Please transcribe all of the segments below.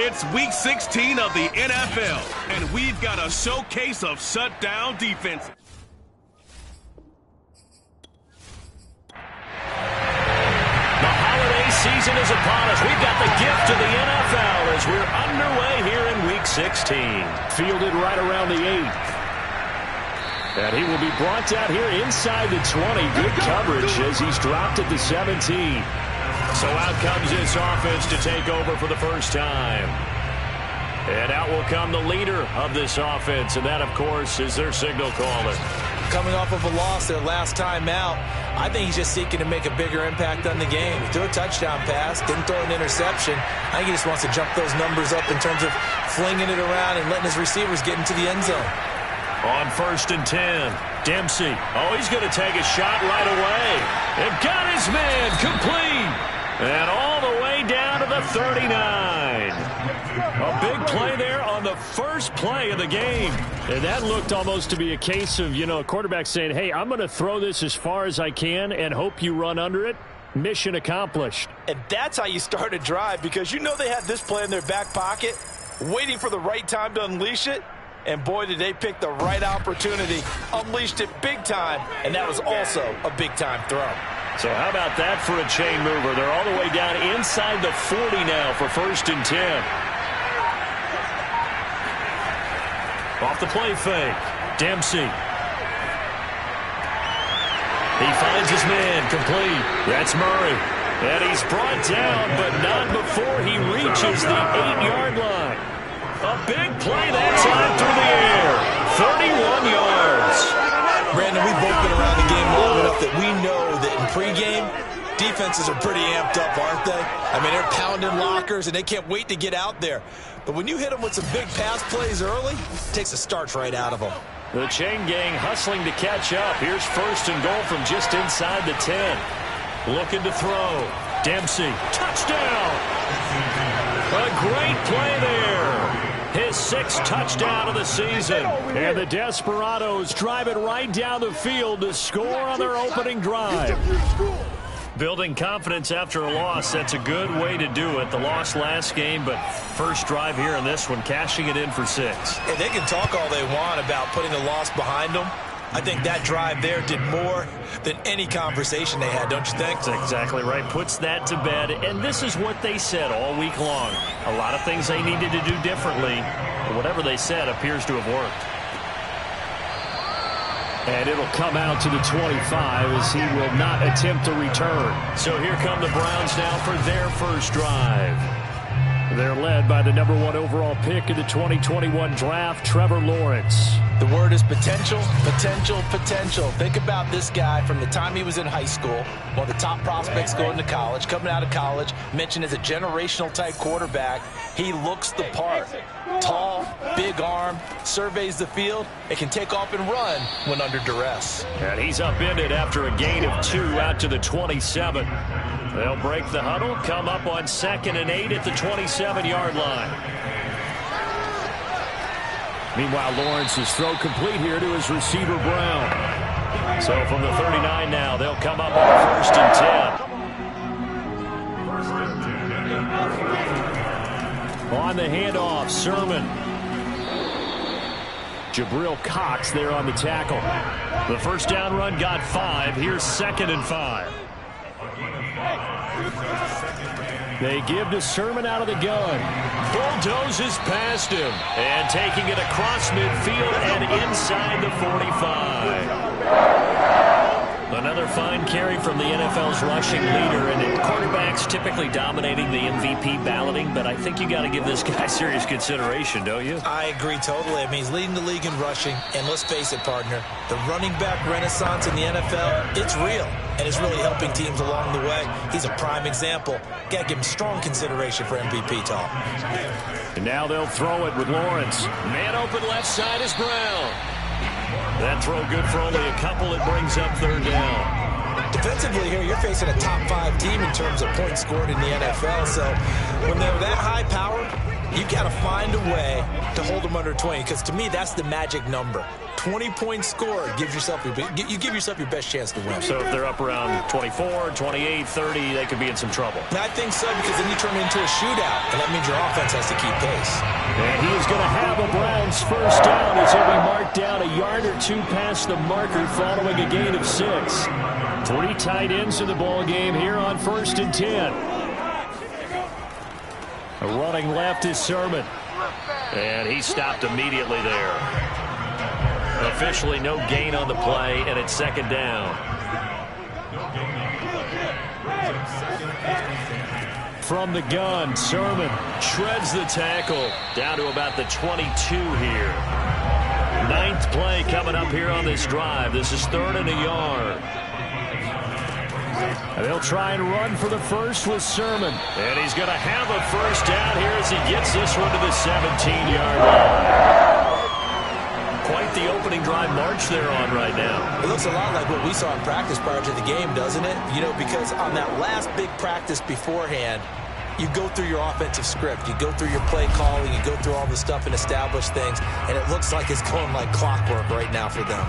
It's Week 16 of the NFL, and we've got a showcase of shutdown defense. The holiday season is upon us. We've got the gift of the NFL as we're underway here in Week 16. Fielded right around the 8th. And he will be brought down here inside the 20. Good coverage as he's dropped at the 17. So out comes this offense to take over for the first time. And out will come the leader of this offense, and that, of course, is their signal caller. Coming off of a loss their last time out, I think he's just seeking to make a bigger impact on the game. He threw a touchdown pass, didn't throw an interception. I think he just wants to jump those numbers up in terms of flinging it around and letting his receivers get into the end zone. On 1st and 10, Dempsey. Oh, he's going to take a shot right away. And got his man complete. And all the way down to the 39. A big play there on the first play of the game. And that looked almost to be a case of, a quarterback saying, hey, I'm going to throw this as far as I can and hope you run under it. Mission accomplished. And that's how you start a drive, because they had this play in their back pocket, waiting for the right time to unleash it. And boy, did they pick the right opportunity. Unleashed it big time, and that was also a big-time throw. So how about that for a chain mover? They're all the way down inside the 40 now for 1st and 10. Off the play fake. Dempsey. He finds his man complete. That's Murray. And he's brought down, but not before he reaches the 8-yard line. A big play that time through the air. 31 yards. Brandon, we've both been around the game long enough that we know that in pregame, defenses are pretty amped up, aren't they? I mean, they're pounding lockers, and they can't wait to get out there. But when you hit them with some big pass plays early, it takes a starch right out of them. The chain gang hustling to catch up. Here's 1st and goal from just inside the 10. Looking to throw. Dempsey. Touchdown! A great play there. His 6th touchdown of the season. And the Desperados drive it right down the field to score on their opening drive. Building confidence after a loss, that's a good way to do it. The loss last game, but first drive here in this one, cashing it in for 6. And they can talk all they want about putting a loss behind them. I think that drive there did more than any conversation they had, don't you think? That's exactly right. Puts that to bed. And this is what they said all week long. A lot of things they needed to do differently. But whatever they said appears to have worked. And it'll come out to the 25 as he will not attempt a return. So here come the Browns now for their first drive. They're led by the #1 overall pick in the 2021 draft, Trevor Lawrence. The word is potential, potential, potential. Think about this guy from the time he was in high school, one of the top prospects going to college, coming out of college, mentioned as a generational-type quarterback. He looks the part. Tall, big arm, surveys the field, and can take off and run when under duress. And he's upended after a gain of 2 out to the 27. They'll break the huddle, come up on 2nd and 8 at the 27-yard line. Meanwhile, Lawrence's throw complete here to his receiver, Brown. So from the 39 now, they'll come up on 1st and 10. On the handoff, Sermon. Jabril Cox there on the tackle. The first down run got 5. Here's 2nd and 5. They give to Sermon out of the gun. Bulldozes past him. And taking it across midfield and inside the 45. Another fine carry from the NFL's rushing leader. And quarterbacks typically dominating the MVP balloting, but I think you got to give this guy serious consideration, don't you? I agree totally. I mean, he's leading the league in rushing. And let's face it, partner, the running back renaissance in the NFL, it's real. And it's really helping teams along the way. He's a prime example. Got to give him strong consideration for MVP talk. And now they'll throw it with Lawrence. Man open left side is Brown. That throw good for only a couple. It brings up 3rd down. Defensively here, you're facing a top 5 team in terms of points scored in the NFL. So when they're that high powered, You got to find a way to hold them under 20, because to me, that's the magic number. 20-point score gives yourself you give yourself your best chance to win. So if they're up around 24, 28, 30, they could be in some trouble. I think so, because then you turn it into a shootout, and that means your offense has to keep pace. And he is going to have a Browns first down as he'll be marked down a yard or two past the marker following a gain of 6. 3 tight ends in the ball game here on 1st and 10. Running left is Sermon. And he stopped immediately there. Officially no gain on the play, and it's 2nd down. From the gun, Sermon shreds the tackle down to about the 22 here. 9th play coming up here on this drive. This is 3rd and a yard. And they'll try and run for the first with Sermon. And he's going to have a first down here as he gets this one to the 17-yard line. Quite the opening drive march they're on right now. It looks a lot like what we saw in practice prior to the game, doesn't it? You know, because on that last big practice beforehand, you go through your offensive script. You go through your play calling. You go through all the stuff and establish things. And it looks like it's going like clockwork right now for them.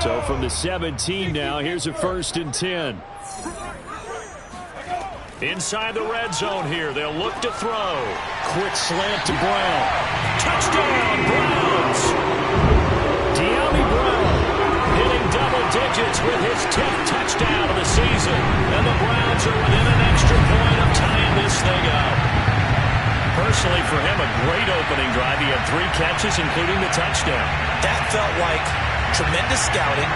So from the 17 now, here's a 1st and 10. Inside the red zone here, they'll look to throw. Quick slant to Brown. Touchdown, Browns! De'Ami Brown hitting double digits with his 10th touchdown of the season. And the Browns are within an extra point of tying this thing up. Personally, for him, a great opening drive. He had 3 catches, including the touchdown. That felt like tremendous scouting,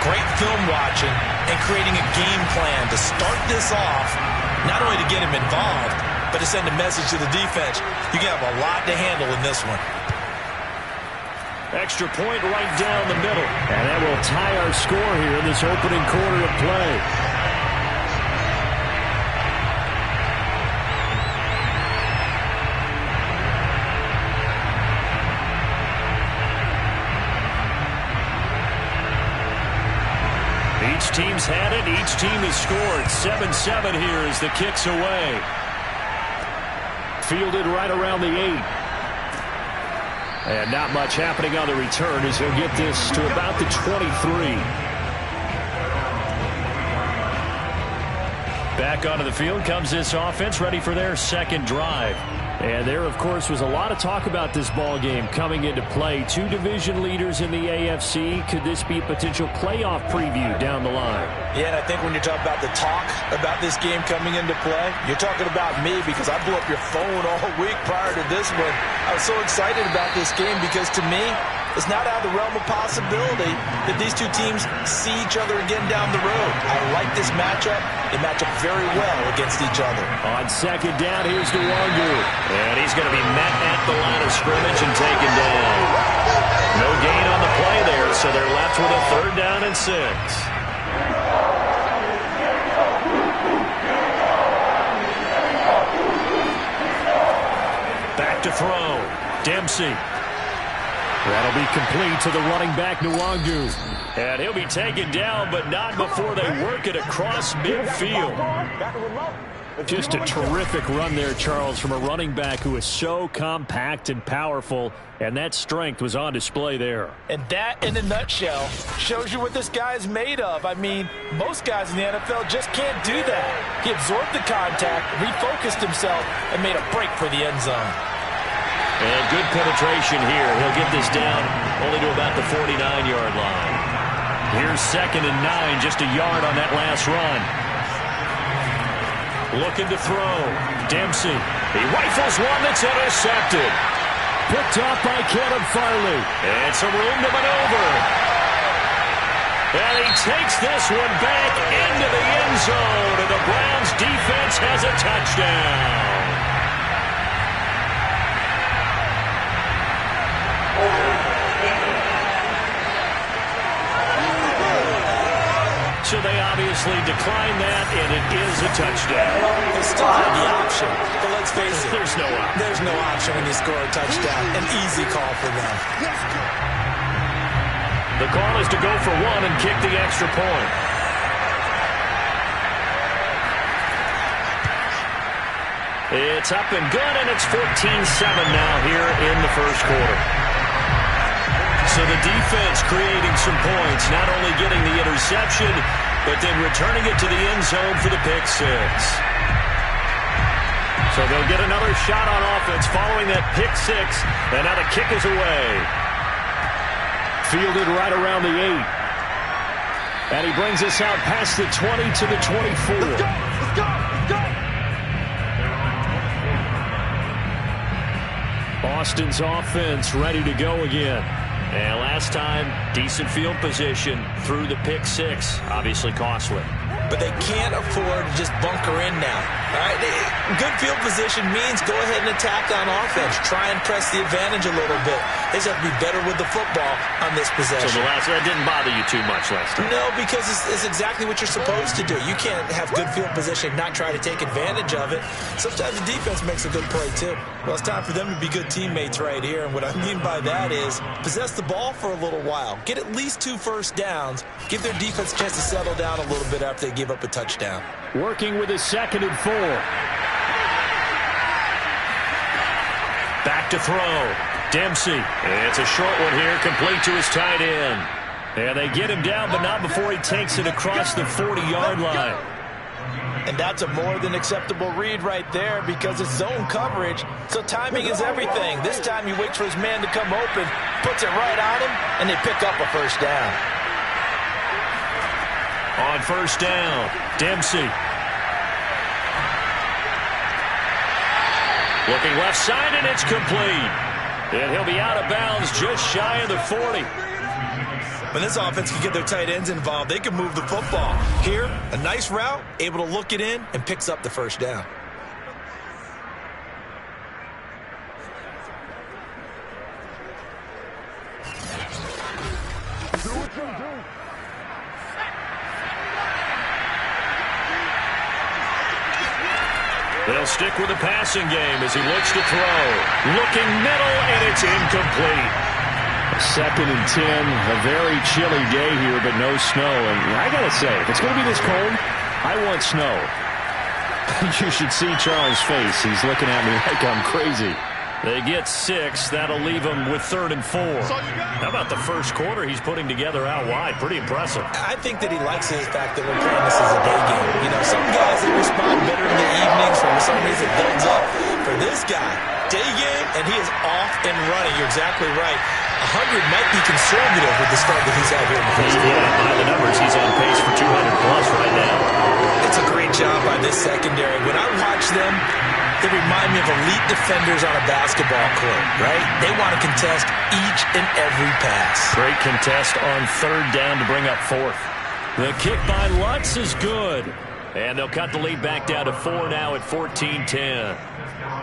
great film watching, and creating a game plan to start this off, not only to get him involved, but to send a message to the defense. You can have a lot to handle in this one. Extra point right down the middle. And that will tie our score here in this opening quarter of play. Each team's had it. Each team has scored. 7-7 here as the kick's away. Fielded right around the 8. And not much happening on the return as he'll get this to about the 23. Back onto the field comes this offense, ready for their 2nd drive. And there, of course, was a lot of talk about this ball game coming into play. 2 division leaders in the AFC. Could this be a potential playoff preview down the line? Yeah, and I think when you're talking about the talk about this game coming into play, you're talking about me, because I blew up your phone all week prior to this one. I was so excited about this game because, to me, it's not out of the realm of possibility that these 2 teams see each other again down the road. I like this matchup. They match up very well against each other. On 2nd down, here's Nwangu. And he's going to be met at the line of scrimmage and taken down. No gain on the play there, so they're left with a 3rd down and 6. Back to throw. Dempsey. That'll be complete to the running back, Nwangu. And he'll be taken down, but not before they work it across midfield. Just a terrific run there, Charles, from a running back who is so compact and powerful, and that strength was on display there. And that, in a nutshell, shows you what this guy is made of. I mean, most guys in the NFL just can't do that. He absorbed the contact, refocused himself, and made a break for the end zone. And good penetration here. He'll get this down only to about the 49-yard line. Here's 2nd and 9, just a yard on that last run. Looking to throw. Dempsey. He rifles one that's intercepted. Picked off by Caleb Farley. And some room to maneuver. And he takes this one back into the end zone. And the Browns defense has a touchdown. So they obviously declined that, and it is a touchdown. They still have the option, but let's face it. There's no option. There's no option when you score a touchdown. An easy call for them. The call is to go for 1 and kick the extra point. It's up and good, and it's 14-7 now here in the first quarter. So the defense creating some points, not only getting the interception, but then returning it to the end zone for the pick six. So they'll get another shot on offense following that pick six, and now the kick is away. Fielded right around the 8. And he brings us out past the 20 to the 24. Let's go! Let's go! Let's go! Austin's offense ready to go again. And last time, decent field position through the pick six. Obviously costly. But they can't afford to just bunker in now. All right? Good field position means go ahead and attack on offense. Try and press the advantage a little bit. They just have to be better with the football on this possession. So that didn't bother you too much last time? No, because it's exactly what you're supposed to do. You can't have good field position, not try to take advantage of it. Sometimes the defense makes a good play, too. Well, it's time for them to be good teammates right here. And what I mean by that is possess the ball for a little while. Get at least 2 first downs. Give their defense a chance to settle down a little bit after they give up a touchdown. Working with his 2nd and 4. Back to throw. Dempsey. It's a short one here, complete to his tight end. And they get him down, but not before he takes it across the 40-yard line. And that's a more than acceptable read right there because it's zone coverage, so timing is everything. This time he waits for his man to come open, puts it right on him, and they pick up a first down. On first down, Dempsey. Looking left side, and it's complete. And he'll be out of bounds just shy of the 40. When this offense can get their tight ends involved, they can move the football. Here, a nice route, able to look it in, and picks up the first down. They'll stick with the passing game as he looks to throw. Looking middle, and it's incomplete. 2nd and 10, a very chilly day here, but no snow. And I got to say, if it's going to be this cold, I want snow. You should see Charles' face. He's looking at me like I'm crazy. They get 6. That'll leave them with 3rd and 4. How about the first quarter he's putting together out wide? Pretty impressive. I think that he likes the fact that we're playing this as a day game. You know, some guys that respond better in the evenings for some reason it builds up. For this guy, day game, and he is off and running. You're exactly right. 100 might be conservative with the start that he's had here in the first quarter. Yeah, by the numbers, he's on pace for 200-plus right now. It's a great job by this secondary. When I watch them, they remind me of elite defenders on a basketball court, right? They want to contest each and every pass. Great contest on 3rd down to bring up 4th. The kick by Lutz is good. And they'll cut the lead back down to 4 now at 14-10.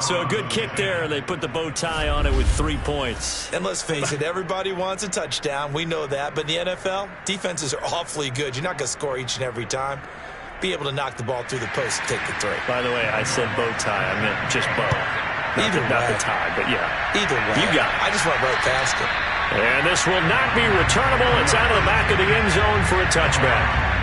So a good kick there. They put the bow tie on it with 3 points. And let's face it, everybody wants a touchdown. We know that. But in the NFL, defenses are awfully good. You're not going to score each and every time. Be able to knock the ball through the post and take the throw. By the way, I said bow tie. I meant just bow. Not the tie, but yeah. Either way. You got it. I just went right past it. And this will not be returnable. It's out of the back of the end zone for a touchback.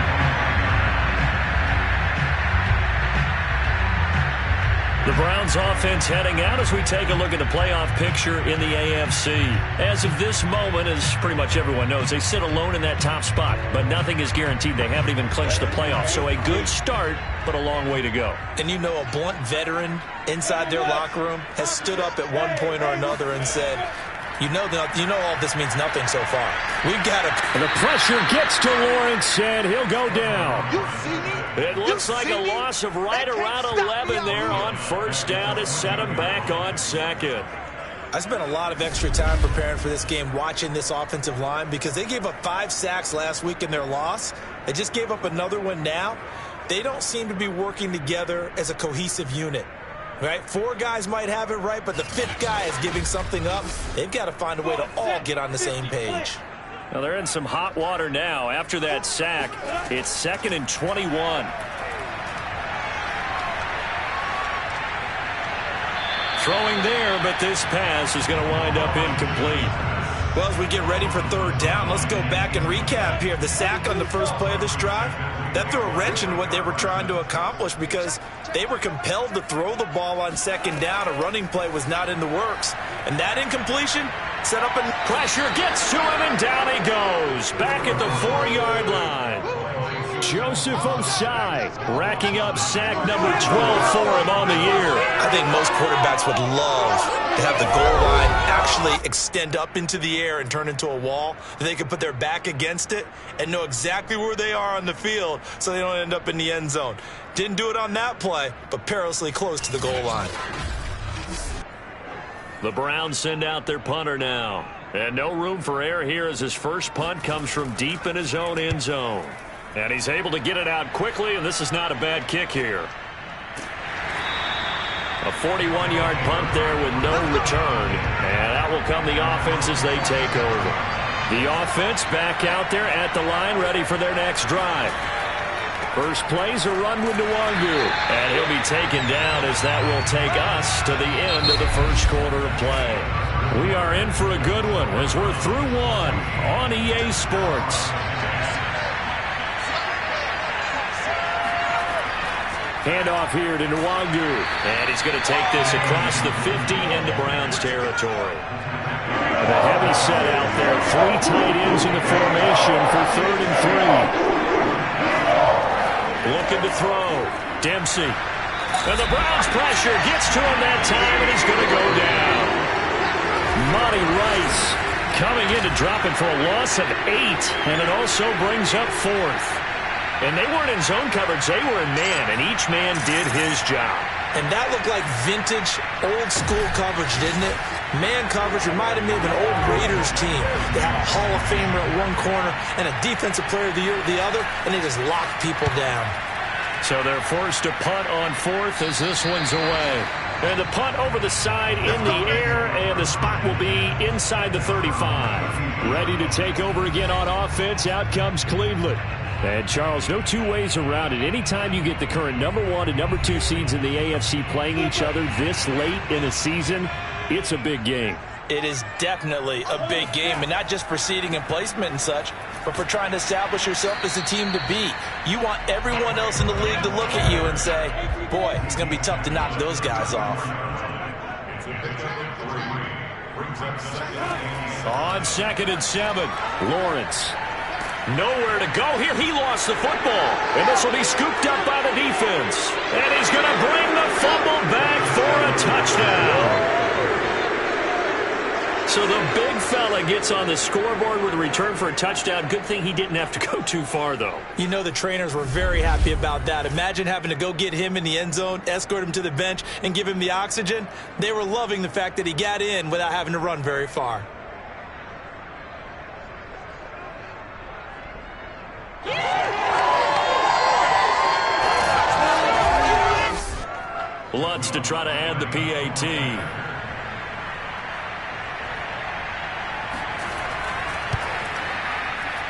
The Browns offense heading out as we take a look at the playoff picture in the AFC. As of this moment, as pretty much everyone knows, they sit alone in that top spot, but nothing is guaranteed. They haven't even clinched the playoffs, so a good start, but a long way to go. And you know, a blunt veteran inside their locker room has stood up at one point or another and said, you know all this means nothing so far. We've got to... And the pressure gets to Lawrence, and he'll go down. It looks like a loss of right around 11 there on first down to set him back on 2nd. I spent a lot of extra time preparing for this game, watching this offensive line, because they gave up 5 sacks last week in their loss. They just gave up another one now. They don't seem to be working together as a cohesive unit. Right? 4 guys might have it right, but the 5th guy is giving something up. They've got to find a way to all get on the same page. Well, they're in some hot water now. After that sack, it's 2nd and 21. Throwing there, but this pass is going to wind up incomplete. Well, as we get ready for third down, let's go back and recap here. The sack on the first play of this drive, that threw a wrench in what they were trying to accomplish because they were compelled to throw the ball on second down. A running play was not in the works. And that incompletion set up a pressure, gets to him, and down he goes. Back at the 4-yard line. Joseph Ossai racking up sack number 12 for him on the year. I think most quarterbacks would love to have the goal line actually extend up into the air and turn into a wall. They can put their back against it and know exactly where they are on the field so they don't end up in the end zone. Didn't do it on that play, but perilously close to the goal line. The Browns send out their punter now. And no room for error here as his first punt comes from deep in his own end zone. And he's able to get it out quickly, and this is not a bad kick here. A 41-yard punt there with no return. And out will come the offense as they take over. The offense back out there at the line, ready for their next drive. First play's a run with Nwangu. And he'll be taken down as that will take us to the end of the first quarter of play. We are in for a good one as we're through one on EA Sports. Handoff here to Nwangu. And he's going to take this across the 50 into Browns territory. The heavy set out there. 3 tight ends in the formation for 3rd and 3. Looking to throw. Dempsey. And the Browns pressure gets to him that time, and he's going to go down. Monty Rice coming in to drop it for a loss of 8, and it also brings up 4th. And they weren't in zone coverage. They were in man, and each man did his job. And that looked like vintage, old-school coverage, didn't it? Man coverage reminded me of an old Raiders team. They had a Hall of Famer at one corner and a Defensive Player of the Year at the other, and they just locked people down. So they're forced to punt on 4th as this one's away. And the punt over the side in the air, and the spot will be inside the 35. Ready to take over again on offense. Out comes Cleveland. And, Charles, no two ways around it. Anytime you get the current number 1 and number 2 seeds in the AFC playing each other this late in a season, it's a big game. It is definitely a big game, and not just for seeding and placement and such, but for trying to establish yourself as a team to beat. You want everyone else in the league to look at you and say, boy, it's going to be tough to knock those guys off. On 2nd and 7, Lawrence. Nowhere to go here. He lost the football. And this will be scooped up by the defense. And he's going to bring the fumble back for a touchdown. So the big fella gets on the scoreboard with a return for a touchdown. Good thing he didn't have to go too far, though. You know the trainers were very happy about that. Imagine having to go get him in the end zone, escort him to the bench, and give him the oxygen. They were loving the fact that he got in without having to run very far. Lutz to try to add the PAT.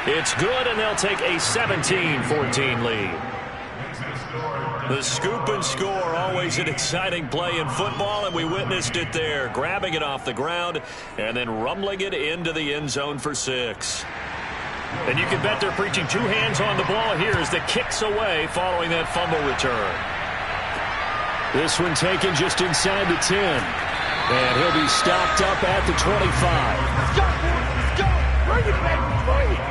It's good, and they'll take a 17-14 lead. The scoop and score, always an exciting play in football, and we witnessed it there. Grabbing it off the ground and then rumbling it into the end zone for 6. And you can bet they're preaching 2 hands on the ball here as the kick's away following that fumble return. This one taken just inside the 10. And he'll be stopped up at the 25. Let's go, let's go. Bring it, baby, bring it.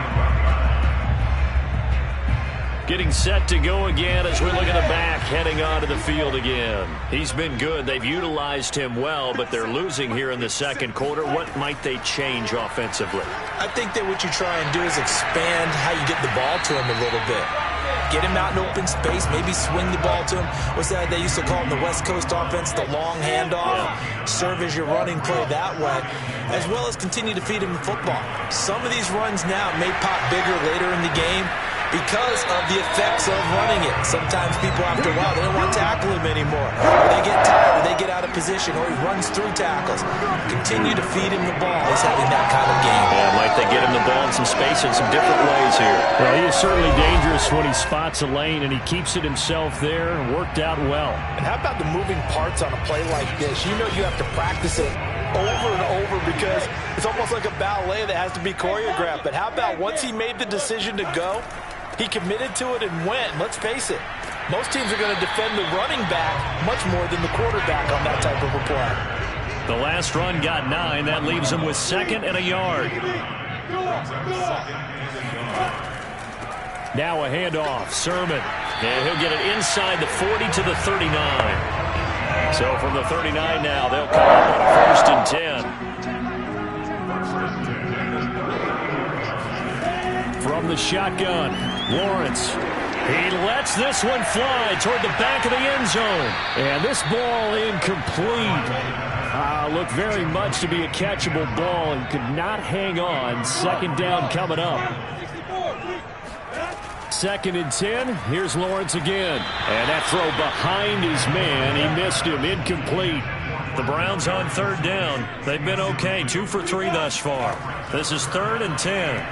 Getting set to go again as we look at the back, heading onto the field again. He's been good. They've utilized him well, but they're losing here in the second quarter. What might they change offensively? I think that what you try and do is expand how you get the ball to him a little bit. Get him out in open space, maybe swing the ball to him. What's that they used to call in the West Coast offense, the long handoff? Yeah. Serve as your running play that way, as well as continue to feed him the football. Some of these runs now may pop bigger later in the game because of the effects of running it. Sometimes people, after a while, they don't want to tackle him anymore. Or they get tired, or they get out of position, or he runs through tackles. Continue to feed him the ball. He's having that kind of game. Yeah, might they get him the ball in some space in some different ways here? Well, he is certainly dangerous when he spots a lane, and he keeps it himself there, and worked out well. And how about the moving parts on a play like this? You know you have to practice it over and over because it's almost like a ballet that has to be choreographed. But how about once he made the decision to go, he committed to it and went. Let's face it, most teams are going to defend the running back much more than the quarterback on that type of a play. The last run got 9. That leaves him with 2nd and a yard. Now a handoff. Sermon. And he'll get it inside the 40 to the 39. So from the 39 now, they'll come up on 1st and 10. From the shotgun, Lawrence. He lets this one fly toward the back of the end zone. And this ball incomplete. Looked very much to be a catchable ball and could not hang on. 2nd down coming up. 2nd and 10. Here's Lawrence again. And that throw behind his man. He missed him. Incomplete. The Browns on 3rd down. They've been okay. 2 for 3 thus far. This is 3rd and 10.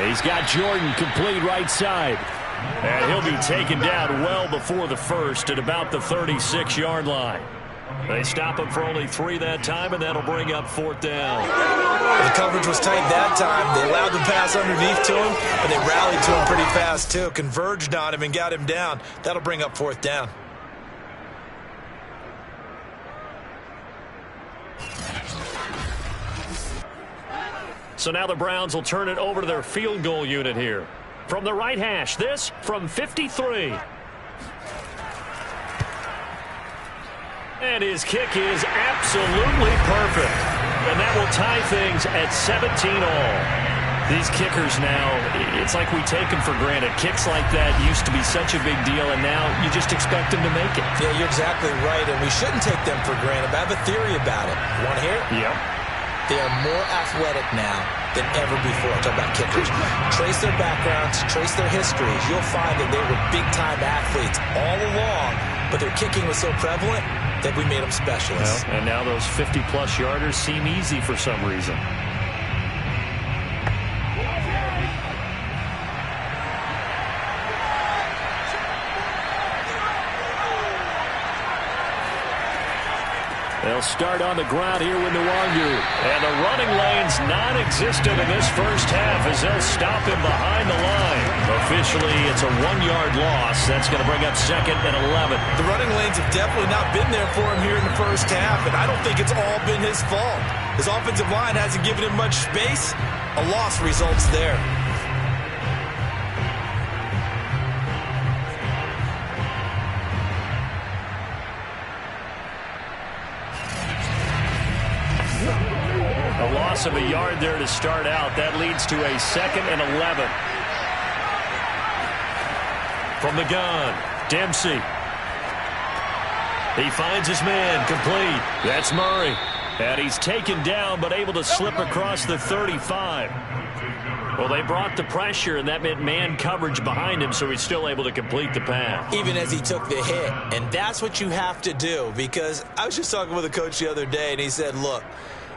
He's got Jordan complete right side. And he'll be taken down well before the 1st at about the 36-yard line. They stop him for only 3 that time, and that'll bring up 4th down. The coverage was tight that time. They allowed the pass underneath to him, but they rallied to him pretty fast, too. Converged on him and got him down. That'll bring up 4th down. So now the Browns will turn it over to their field goal unit here. From the right hash, this from 53. And his kick is absolutely perfect. And that will tie things at 17-all. These kickers now, it's like we take them for granted. Kicks like that used to be such a big deal, and now you just expect them to make it. Yeah, you're exactly right, and we shouldn't take them for granted. But I have a theory about it. You want to hear it? Yep. They are more athletic now than ever before. Talk about kickers. Trace their backgrounds, trace their histories. You'll find that they were big-time athletes all along, but their kicking was so prevalent that we made them specialists. Well, and now those 50-plus yarders seem easy for some reason. They'll start on the ground here with Nwangu. And the running lane's non-existent in this first half as they'll stop him behind the line. Officially, it's a 1-yard loss. That's going to bring up 2nd and 11. The running lanes have definitely not been there for him here in the first half, and I don't think it's all been his fault. His offensive line hasn't given him much space. A loss results there. A loss of a yard there to start out. That leads to a 2nd and 11. From the gun, Dempsey. He finds his man, complete. That's Murray. And he's taken down, but able to slip across the 35. Well, they brought the pressure, and that meant man coverage behind him, so he's still able to complete the pass. Even as he took the hit. And that's what you have to do, because I was just talking with a coach the other day, and he said, look,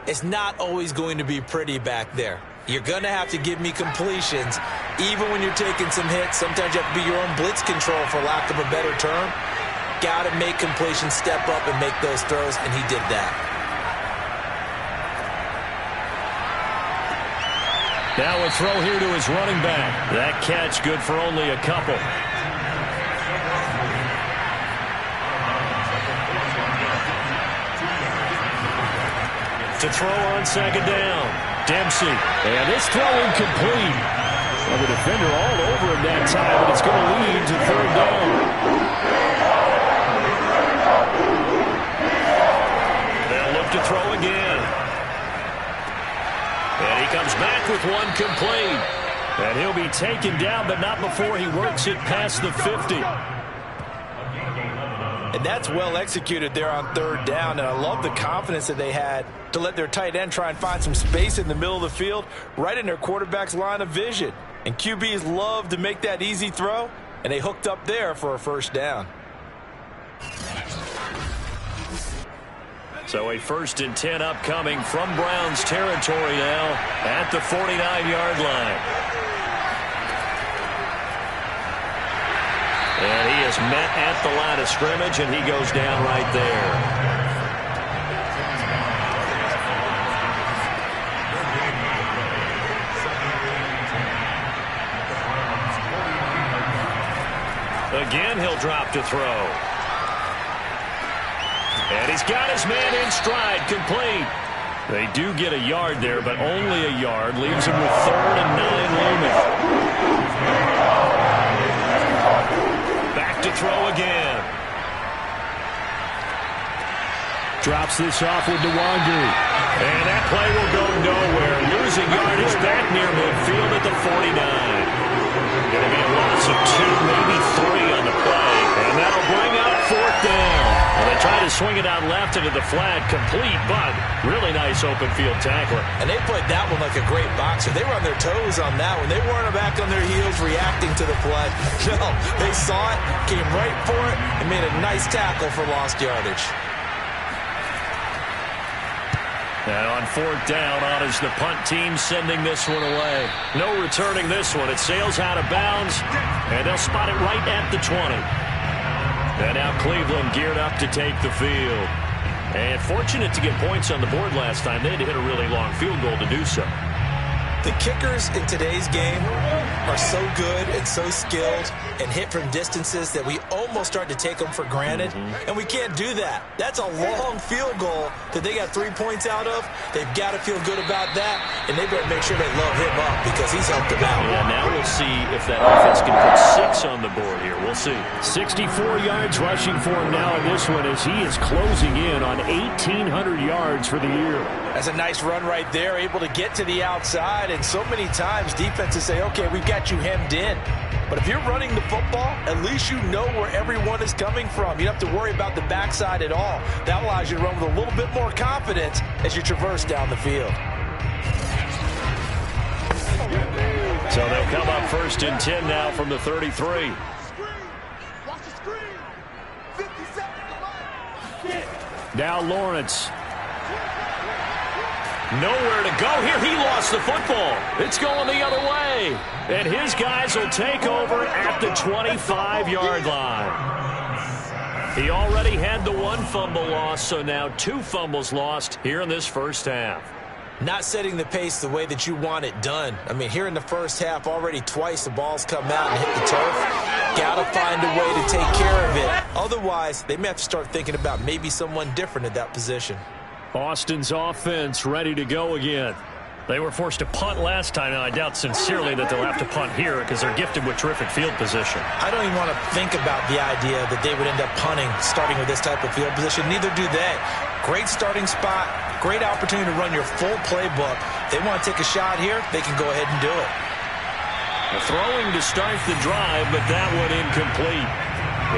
it's not always going to be pretty back there. You're going to have to give me completions. Even when you're taking some hits, sometimes you have to be your own blitz control, for lack of a better term. Got to make completions, step up, and make those throws, and he did that. Now a throw here to his running back. That catch good for only a couple. To throw on 2nd down, Dempsey. And this throw incomplete. Well, the defender all over him that time, but it's going to lead to 3rd down. They'll look to throw again. And he comes back with one complete. And he'll be taken down, but not before he works it past the 50. And that's well executed there on 3rd down, and I love the confidence that they had to let their tight end try and find some space in the middle of the field, right in their quarterback's line of vision. And QBs love to make that easy throw, and they hooked up there for a 1st down. So a 1st and 10 upcoming from Browns territory now at the 49-yard line. And he is met at the line of scrimmage, and he goes down right there. Again, he'll drop to throw. And he's got his man in stride, complete. They do get a yard there, but only a yard. Leaves him with 3rd and 9 looming. Back to throw again. Drops this off with Nwangu. And that play will go nowhere. Losing yardage back near midfield at the 49. Going to be a loss of 2, maybe 3 on the play. And that'll bring up 4th down. Well, they try to swing it out left into the flat, complete, but really nice open field tackler. And they played that one like a great boxer. They were on their toes on that one. They weren't back on their heels reacting to the play. No, they saw it, came right for it, and made a nice tackle for lost yardage. And on 4th down, on is the punt team sending this one away. No returning this one. It sails out of bounds, and they'll spot it right at the 20. And now Cleveland geared up to take the field. And fortunate to get points on the board last time. They had to hit a really long field goal to do so. The kickers in today's game are so good and so skilled and hit from distances that we almost start to take them for granted, and we can't do that. That's a long field goal that they got 3 points out of. They've got to feel good about that, and they better make sure they load him up because he's helped them out. Yeah, now we'll see if that offense can put 6 on the board here. We'll see. 64 yards rushing for him now in this one as he is closing in on 1,800 yards for the year. That's a nice run right there, able to get to the outside, and so many times defenses say, okay, we've got you hemmed in. But if you're running the football, at least you know where everyone is coming from. You don't have to worry about the backside at all. That allows you to run with a little bit more confidence as you traverse down the field. So they'll come up 1st and 10 now from the 33. Watch the screen. 50 seconds. Now Lawrence. Nowhere to go here. He lost the football. It's going the other way. And his guys will take over at the 25-yard line. He already had the 1 fumble loss, so now 2 fumbles lost here in this first half. Not setting the pace the way that you want it done. I mean, here in the first half, already twice the ball's come out and hit the turf. Got to find a way to take care of it. Otherwise, they may have to start thinking about maybe someone different at that position. Austin's offense ready to go again. They were forced to punt last time. Now, I doubt sincerely that they'll have to punt here because they're gifted with terrific field position. I don't even want to think about the idea that they would end up punting starting with this type of field position. Neither do they. Great starting spot, great opportunity to run your full playbook. They want to take a shot here, they can go ahead and do it. Throwing to start the drive, but that one incomplete.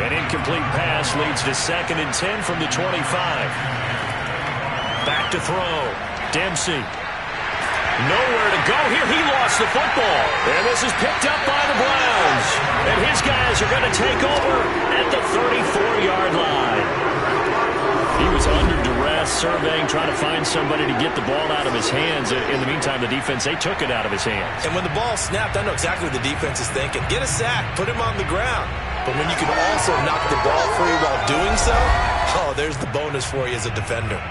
An incomplete pass leads to 2nd and 10 from the 25. Back to throw. Dempsey. Nowhere to go here. He lost the football. And this is picked up by the Browns. And his guys are going to take over at the 34-yard line. He was under duress, surveying, trying to find somebody to get the ball out of his hands. In the meantime, the defense, they took it out of his hands. And when the ball snapped, I know exactly what the defense is thinking. Get a sack, put him on the ground. But when you can also knock the ball free while doing so, oh, there's the bonus for you as a defender.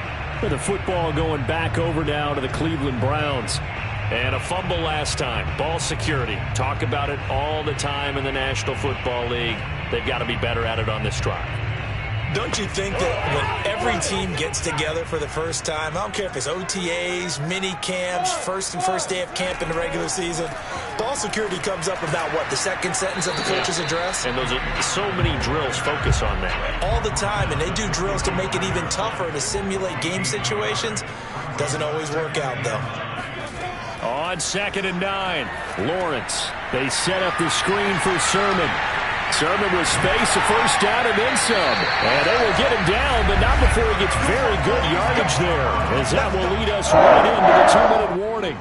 With the football going back over now to the Cleveland Browns. And a fumble last time. Ball security. Talk about it all the time in the National Football League. They've got to be better at it on this drive. Don't you think that when every team gets together for the first time, I don't care if it's OTAs, mini camps, first day of camp in the regular season, ball security comes up about, what, the second sentence of the coach's address? And those are so many drills focus on that. All the time, and they do drills to make it even tougher to simulate game situations. Doesn't always work out, though. On 2nd and 9, Lawrence. They set up the screen for Sermon. Sermon with space, a first down, and then some. And they will get him down, but not before he gets very good yardage there, as that will lead us right into the 2-minute warning.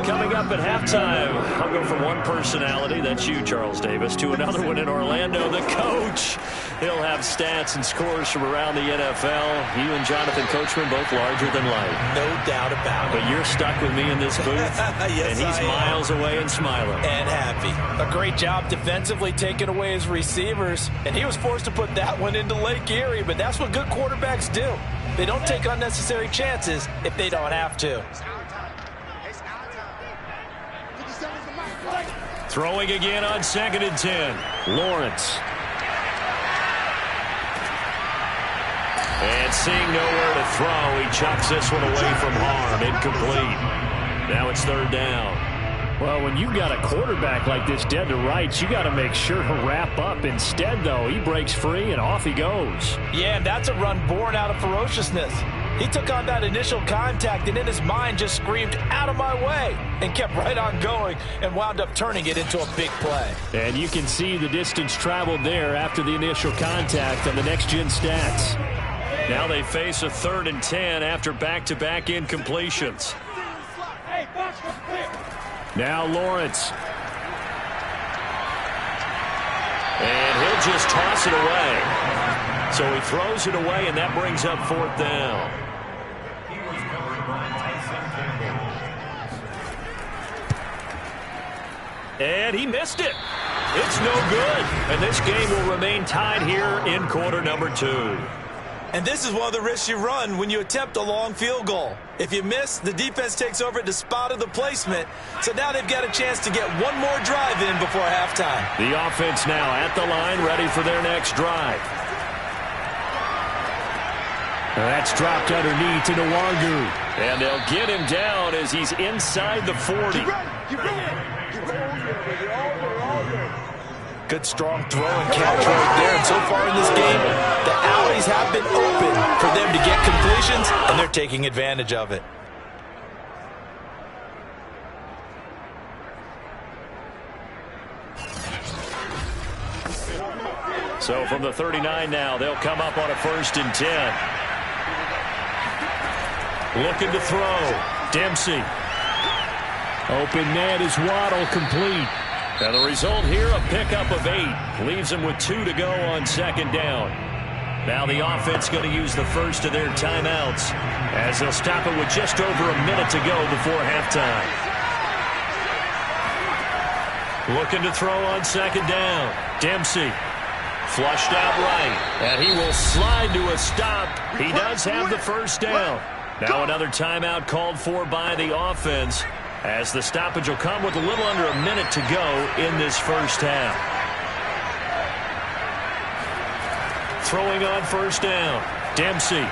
Coming up at halftime, I'll go from one personality, that's you, Charles Davis, to another one in Orlando, the coach. He'll have stats and scores from around the NFL. You and Jonathan Coachman, both larger than life. No doubt about it. But you're stuck with me in this booth, yes, and he's miles away and smiling. And happy. A great job defensively taking away his receivers, and he was forced to put that one into Lake Erie, but that's what good quarterbacks do. They don't take unnecessary chances if they don't have to. Throwing again on 2nd and 10. Lawrence. And seeing nowhere to throw, he chucks this one away from harm. Incomplete. Now it's 3rd down. Well, when you got a quarterback like this dead to rights, you got to make sure to wrap up. Instead, though, he breaks free and off he goes. Yeah, and that's a run born out of ferociousness. He took on that initial contact and in his mind just screamed, "Out of my way," and kept right on going and wound up turning it into a big play. And you can see the distance traveled there after the initial contact on the next-gen stats. Now they face a 3rd and 10 after back-to-back incompletions. Now Lawrence. And he'll just toss it away. So he throws it away, and that brings up 4th down. And he missed it. It's no good. And this game will remain tied here in quarter number 2. And this is one of the risks you run when you attempt a long field goal. If you miss, the defense takes over at the spot of the placement. So now they've got a chance to get one more drive in before halftime. The offense now at the line, ready for their next drive. That's dropped underneath to Nwangu. And they'll get him down as he's inside the 40. Good strong throw and catch right there. And so far in this game, the alleys have been open for them to get completions, and they're taking advantage of it. So from the 39 now, they'll come up on a 1st and 10. Looking to throw. Dempsey. Open man is Waddle, complete. And the result here, a pickup of 8. Leaves them with 2 to go on 2nd down. Now the offense going to use the first of their timeouts as they'll stop it with just over a minute to go before halftime. Looking to throw on 2nd down. Dempsey. Flushed out right. And he will slide to a stop. He does have the 1st down. Now another timeout called for by the offense, as the stoppage will come with a little under a minute to go in this 1st half. Throwing on 1st down. Dempsey.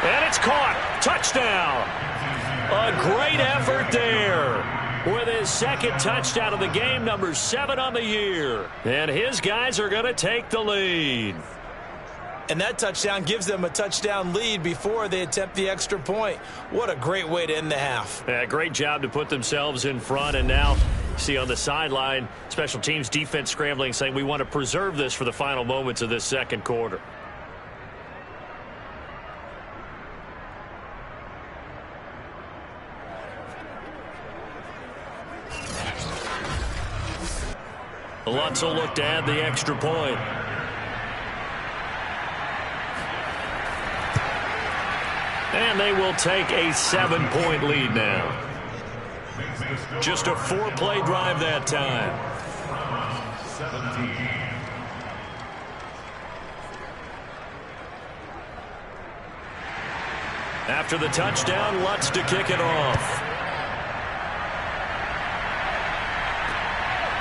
And it's caught. Touchdown. A great effort there. With his 2nd touchdown of the game, number 7 on the year. And his guys are going to take the lead. And that touchdown gives them a touchdown lead before they attempt the extra point. What a great way to end the half. Yeah, great job to put themselves in front. And now, see on the sideline, special teams defense scrambling, saying we want to preserve this for the final moments of this 2nd quarter. Lutz will look to add the extra point. And they will take a 7-point lead now. Just a 4-play drive that time. After the touchdown, Lutz to kick it off.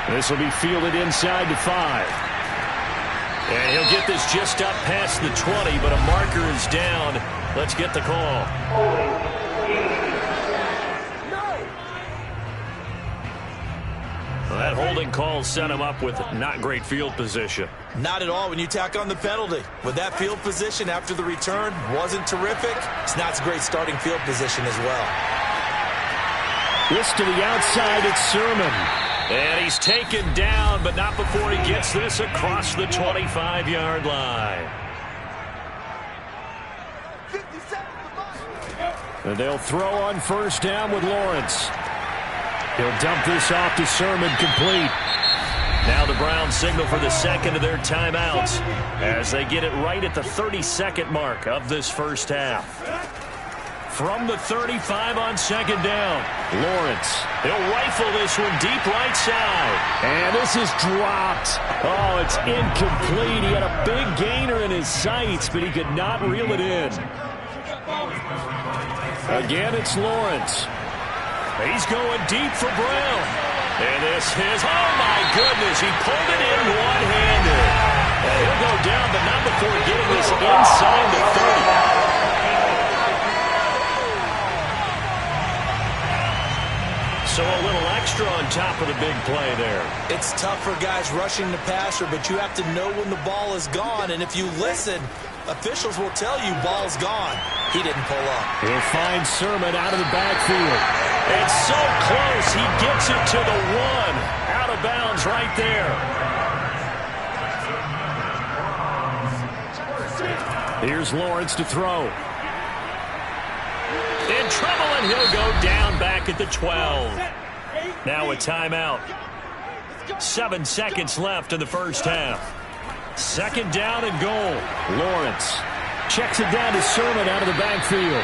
This will be fielded inside the 5. And he'll get this just up past the 20, but a marker is down. Let's get the call. Well, that holding call set him up with not great field position. Not at all when you tack on the penalty. With that field position after the return wasn't terrific, it's not a great starting field position as well. This to the outside, it's Sermon. And he's taken down, but not before he gets this across the 25-yard line. And they'll throw on 1st down with Lawrence. He'll dump this off to Sermon, complete. Now the Browns signal for the 2nd of their timeouts as they get it right at the 32nd mark of this 1st half. From the 35 on 2nd down, Lawrence. He'll rifle this one deep right side. And this is dropped. Oh, it's incomplete. He had a big gainer in his sights, but he could not reel it in. Again, it's Lawrence. He's going deep for Brown. And this is, oh my goodness, he pulled it in one-handed. And he'll go down, but not before getting this inside the 30. So a little extra on top of the big play there. It's tough for guys rushing the passer, but you have to know when the ball is gone. And if you listen, officials will tell you ball's gone. He didn't pull up. He'll find Sermon out of the backfield. It's so close. He gets it to the 1. Out of bounds right there. Here's Lawrence to throw. In trouble, and he'll go down back at the 12. Now a timeout. 7 seconds left in the first half. Second down and goal. Lawrence checks it down to Sermon out of the backfield.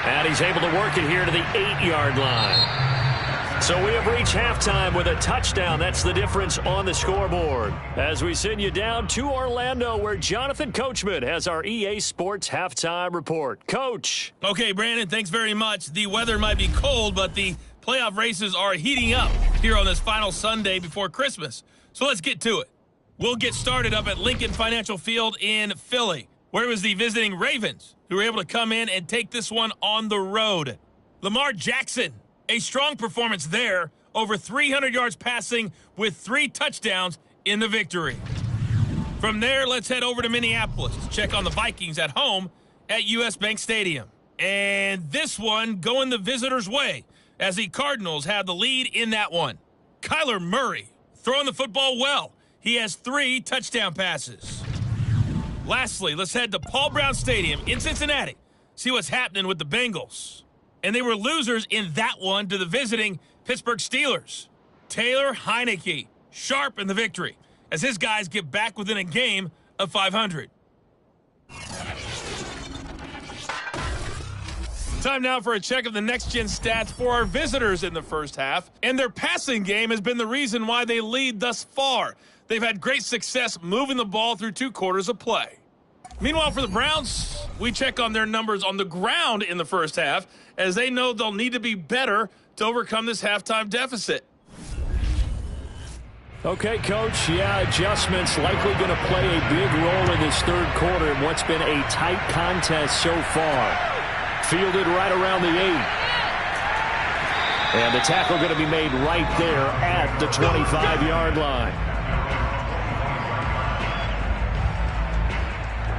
And he's able to work it here to the 8-yard line. So we have reached halftime with a touchdown. That's the difference on the scoreboard. As we send you down to Orlando, where Jonathan Coachman has our EA Sports halftime report. Coach. Okay, Brandon, thanks very much. The weather might be cold, but the playoff races are heating up here on this final Sunday before Christmas. So let's get to it. We'll get started up at Lincoln Financial Field in Philly, where it was the visiting Ravens who were able to come in and take this one on the road. Lamar Jackson, a strong performance there, over 300 yards passing with 3 touchdowns in the victory. From there, let's head over to Minneapolis to check on the Vikings at home at US Bank Stadium. And this one going the visitors' way as the Cardinals have the lead in that one. Kyler Murray throwing the football well. He has 3 touchdown passes. Lastly, let's head to Paul Brown Stadium in Cincinnati. See what's happening with the Bengals. And they were losers in that one to the visiting Pittsburgh Steelers. Taylor Heineke, sharp in the victory, as his guys get back within a game of 500. Time now for a check of the next-gen stats for our visitors in the first half. And their passing game has been the reason why they lead thus far. They've had great success moving the ball through 2 quarters of play. Meanwhile, for the Browns, we check on their numbers on the ground in the first half, as they know they'll need to be better to overcome this halftime deficit. Okay, Coach. Yeah, adjustments likely going to play a big role in this third quarter in what's been a tight contest so far. Fielded right around the 8. And the tackle going to be made right there at the 25-yard line.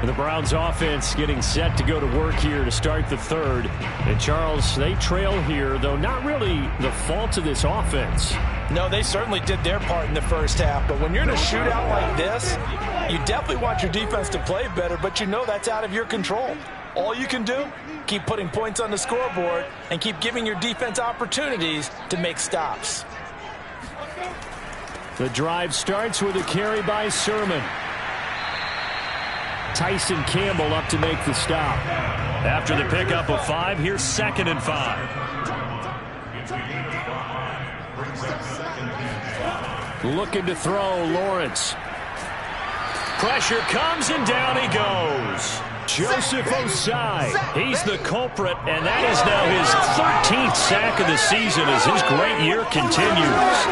The Browns offense getting set to go to work here to start the third. And Charles, they trail here, though not really the fault of this offense. No, they certainly did their part in the first half. But when you're in a shootout like this, you definitely want your defense to play better, but you know that's out of your control. All you can do, keep putting points on the scoreboard and keep giving your defense opportunities to make stops. The drive starts with a carry by Sermon. Tyson Campbell up to make the stop. After the pickup of 5, here's 2nd and 5. Looking to throw, Lawrence. Pressure comes, and down he goes. Joseph Osai. He's the culprit, and that is now his 13th sack of the season as his great year continues.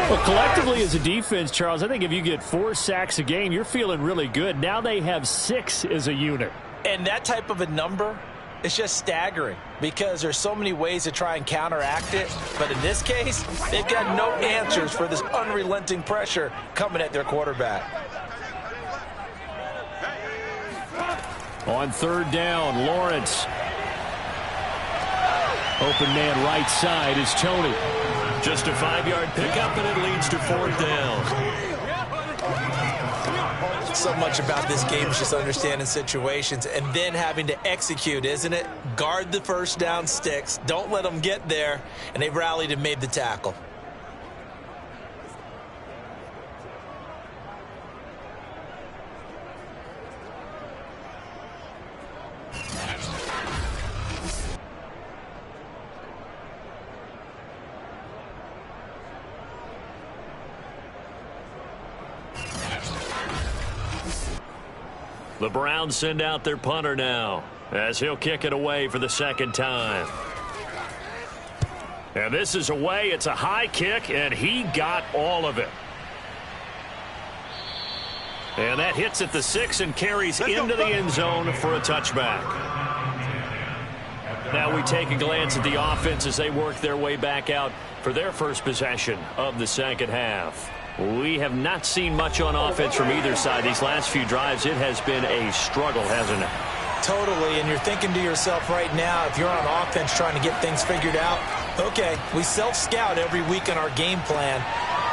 Well, collectively as a defense, Charles, I think if you get 4 sacks a game, you're feeling really good. Now they have 6 as a unit. And that type of a number is just staggering because there's so many ways to try and counteract it. But in this case, they've got no answers for this unrelenting pressure coming at their quarterback. On 3rd down, Lawrence. Open man right side is Tony. Just a 5-yard pickup, and it leads to 4th down. So much about this game is just understanding situations and then having to execute, isn't it? Guard the first down sticks. Don't let them get there. And they rallied and made the tackle. The Browns send out their punter now as he'll kick it away for the 2nd time. And this is away. It's a high kick, and he got all of it. And that hits at the 6 and carries into the end zone for a touchback. Now we take a glance at the offense as they work their way back out for their first possession of the second half. We have not seen much on offense from either side. These last few drives, it has been a struggle, hasn't it? Totally, and you're thinking to yourself right now, if you're on offense trying to get things figured out, okay, we self-scout every week in our game plan.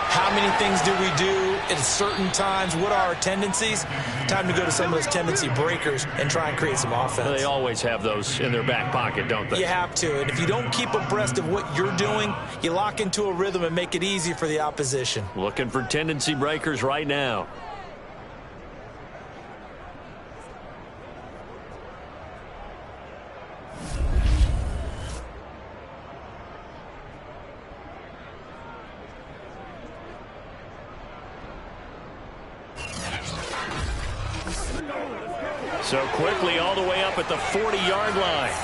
How many things do we do at certain times? What are our tendencies? Time to go to some of those tendency breakers and try and create some offense. They always have those in their back pocket, don't they? You have to, and if you don't keep abreast of what you're doing, you lock into a rhythm and make it easy for the opposition. Looking for tendency breakers right now. So quickly all the way up at the 40-yard line.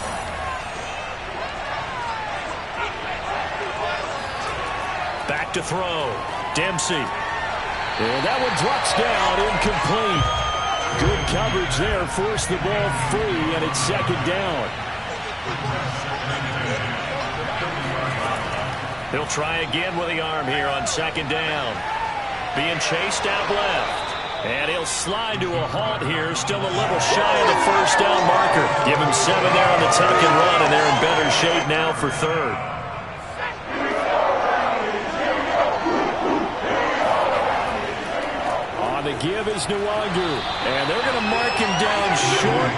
Back to throw. Dempsey. And that one drops down, incomplete. Good coverage there. Forced the ball free, and it's second down. He'll try again with the arm here on second down. Being chased out left. And he'll slide to a halt here, still a little shy of the first down marker. Give him 7 there on the tuck and run, and they're in better shape now for third. On the give is Nwangu, and they're going to mark him down short,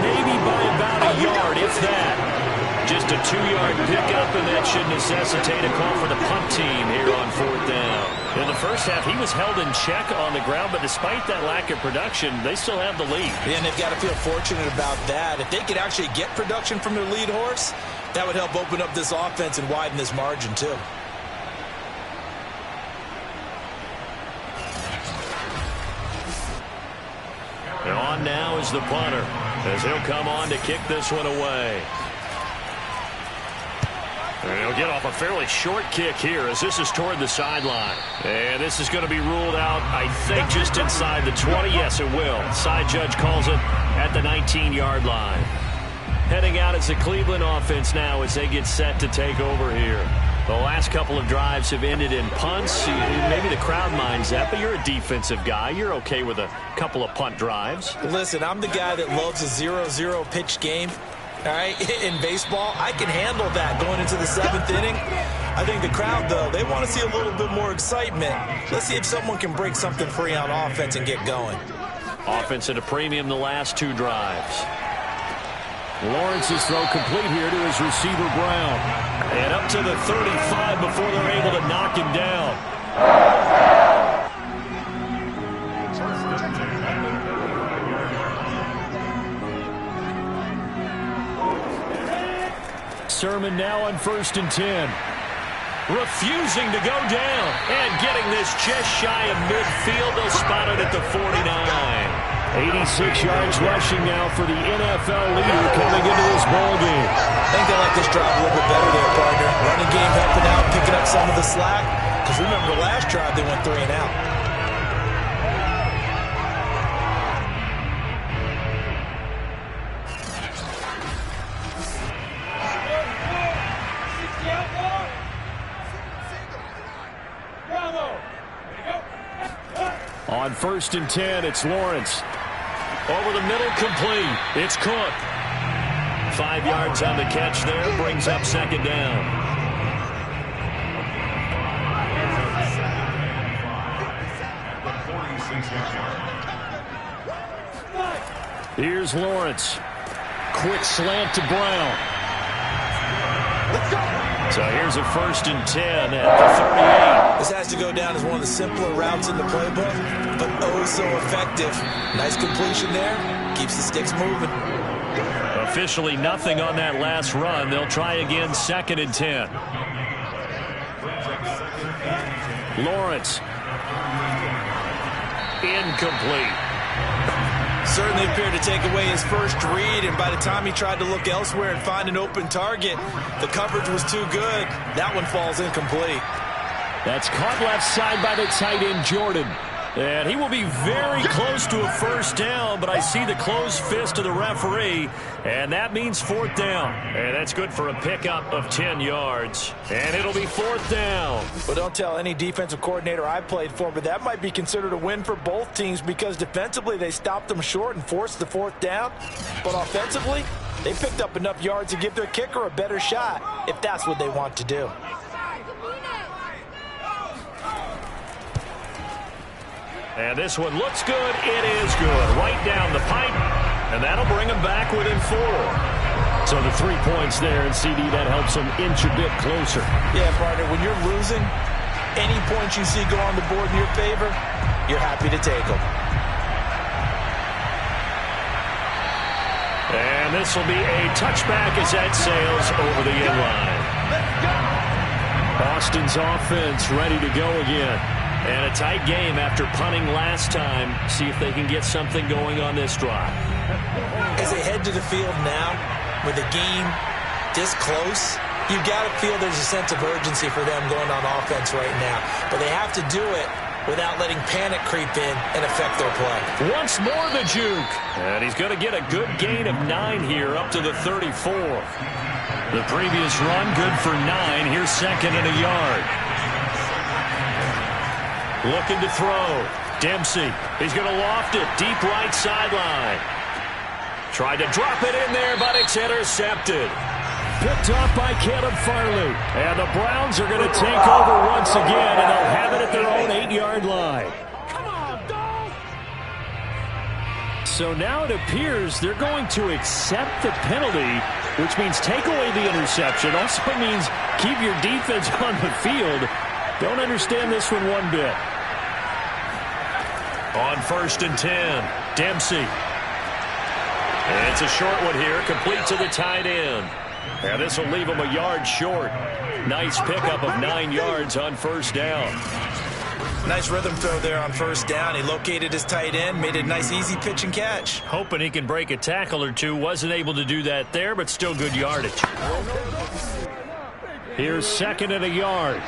maybe by about a yard, if that. Just a 2-yard pickup, and that should necessitate a call for the punt team here on fourth down. In the first half, he was held in check on the ground, but despite that lack of production, they still have the lead. And they've got to feel fortunate about that. If they could actually get production from their lead horse, that would help open up this offense and widen this margin, too. And on now is the punter, as he'll come on to kick this one away. And he'll get off a fairly short kick here as this is toward the sideline. And this is going to be ruled out, I think, just inside the 20. Yes, it will. Side judge calls it at the 19-yard line. Heading out as the Cleveland offense now as they get set to take over here. The last couple of drives have ended in punts. Maybe the crowd minds that, but you're a defensive guy. You're okay with a couple of punt drives. Listen, I'm the guy that loves a 0-0 pitch game. All right, in baseball, I can handle that going into the 7th inning. I think the crowd, though, they want to see a little bit more excitement. Let's see if someone can break something free on offense and get going. Offense at a premium the last 2 drives. Lawrence's throw complete here to his receiver, Brown. And up to the 35 before they're able to knock him down. Sermon now on 1st and 10. Refusing to go down. And getting this just shy of midfield. They'll spot it at the 49. 86 yards rushing now for the NFL leader coming into this ball game. I think they like this drive a little bit better there, partner. Running game helping out, picking up some of the slack. Because remember, the last drive they went 3 and out. On 1st and 10, it's Lawrence. Over the middle, complete. It's Cook. 5 yards on the catch there, brings up second down. Here's Lawrence. Quick slant to Brown. Let's go. So here's a 1st and 10 at the 38. This has to go down as one of the simpler routes in the playbook, but oh so effective. Nice completion there. Keeps the sticks moving. Officially nothing on that last run. They'll try again 2nd and 10. Lawrence. Incomplete. Certainly appeared to take away his first read, and by the time he tried to look elsewhere and find an open target, the coverage was too good. That one falls incomplete. That's caught left side by the tight end, Jordan. And he will be very close to a first down, but I see the closed fist of the referee, and that means fourth down. And that's good for a pickup of 10 yards. And it'll be fourth down. Well, don't tell any defensive coordinator I played for, but that might be considered a win for both teams because defensively they stopped them short and forced the fourth down. But offensively, they picked up enough yards to give their kicker a better shot if that's what they want to do. And this one looks good. It is good. Right down the pipe. And that'll bring them back within 4. So the 3 points there, and CD, that helps them inch a bit closer. Yeah, partner, when you're losing, any points you see go on the board in your favor, you're happy to take them. And this will be a touchback as that sails over the end line. Boston's offense ready to go again. And a tight game after punting last time. See if they can get something going on this drive. As they head to the field now, with the game this close, you've got to feel there's a sense of urgency for them going on offense right now. But they have to do it without letting panic creep in and affect their play. Once more the juke. And he's going to get a good gain of 9 here up to the 34. The previous run good for 9. Here's second and a yard. Looking to throw. Dempsey. He's going to loft it. Deep right sideline. Tried to drop it in there, but it's intercepted. Picked off by Caleb Farley. And the Browns are going to take over once again, and they'll have it at their own 8-yard line. Come on, dog! So now it appears they're going to accept the penalty, which means take away the interception. Also means keep your defense on the field. Don't understand this one one bit. On 1st and 10, Dempsey. And it's a short one here, complete to the tight end. And this will leave him a yard short. Nice pickup of 9 yards on first down. Nice rhythm throw there on first down. He located his tight end, made a nice easy pitch and catch. Hoping he can break a tackle or two. Wasn't able to do that there, but still good yardage. Here's second and a yard.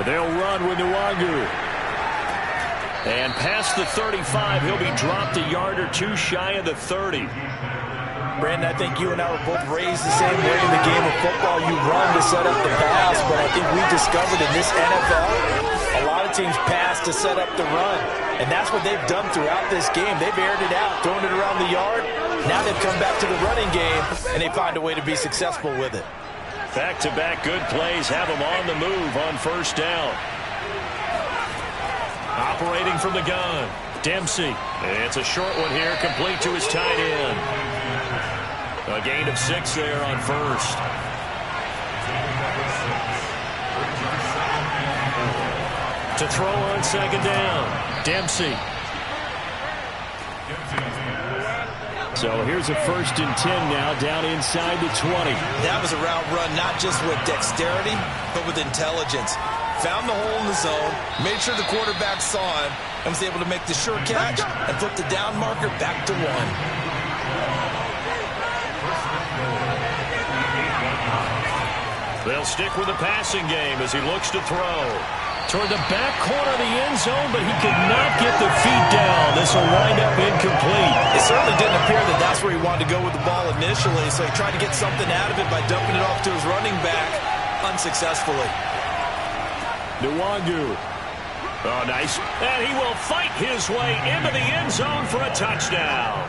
They'll run with Nwangu. And past the 35, he'll be dropped a yard or two shy of the 30. Brandon, I think you and I were both raised the same way in the game of football. You run to set up the pass, but I think we discovered in this NFL, a lot of teams pass to set up the run. And that's what they've done throughout this game. They've aired it out, thrown it around the yard. Now they've come back to the running game, and they find a way to be successful with it. Back-to-back good plays have him on the move on first down. Operating from the gun, Dempsey. It's a short one here, complete to his tight end. A gain of 6 there on first. To throw on second down, Dempsey. So here's a 1st and 10 now, down inside the 20. That was a route run, not just with dexterity, but with intelligence. Found the hole in the zone, made sure the quarterback saw him, and was able to make the sure catch and flip the down marker back to 1. They'll stick with the passing game as he looks to throw. Toward the back corner of the end zone, but he could not get the feet down. This will wind up incomplete. It certainly didn't appear that that's where he wanted to go with the ball initially, so he tried to get something out of it by dumping it off to his running back unsuccessfully. Nwangu. Oh, nice. And he will fight his way into the end zone for a touchdown.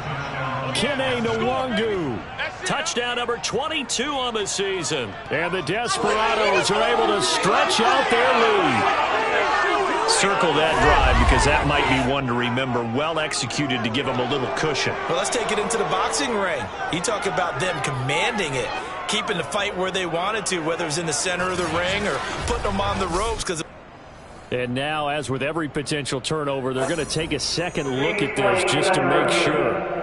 Kene Nwangu. Touchdown number 22 on the season. And the Desperados are able to stretch out their lead. Circle that drive because that might be one to remember. Well executed to give them a little cushion. Well, let's take it into the boxing ring. You talk about them commanding it, keeping the fight where they wanted to, whether it was in the center of the ring or putting them on the ropes. And now, as with every potential turnover, they're going to take a second look at this just to make sure.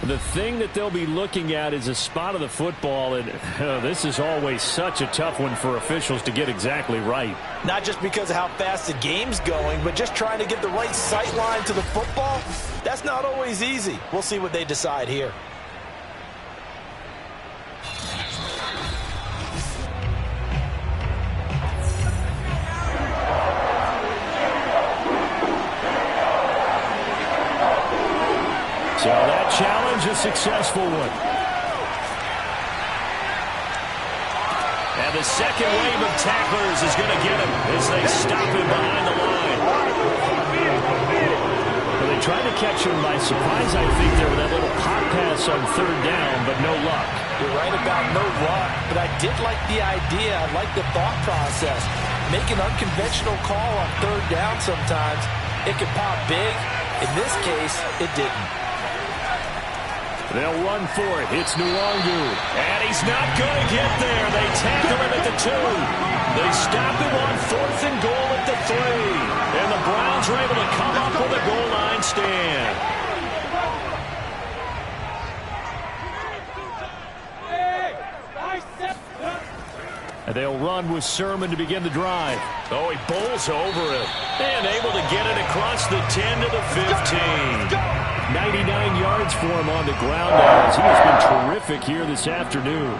The thing that they'll be looking at is a spot of the football, and this is always such a tough one for officials to get exactly right. Not just because of how fast the game's going, but just trying to get the right sight line to the football. That's not always easy. We'll see what they decide here. So that challenge, a successful one. And the second wave of tacklers is going to get him as they stop him behind the line. Well, they tried to catch him by surprise, I think, there with that little pop pass on third down, but no luck. You're right about no luck, but I did like the idea. I like the thought process. Make an unconventional call on third down sometimes. It could pop big. In this case, it didn't. They'll run for it. It's Nwangwu. And he's not going to get there. They tackle him at the 2. They stop him on 4th and goal at the 3. And the Browns are able to come up with a goal line stand. And they'll run with Sermon to begin the drive. Oh, he bowls over it. And able to get it across the 10 to the 15. 99 yards for him on the ground now, as he has been terrific here this afternoon.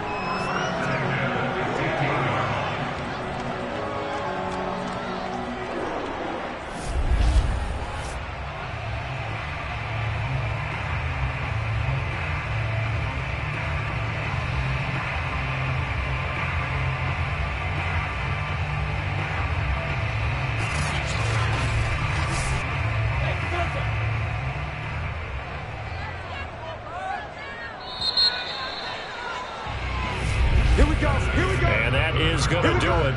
And that is going to do it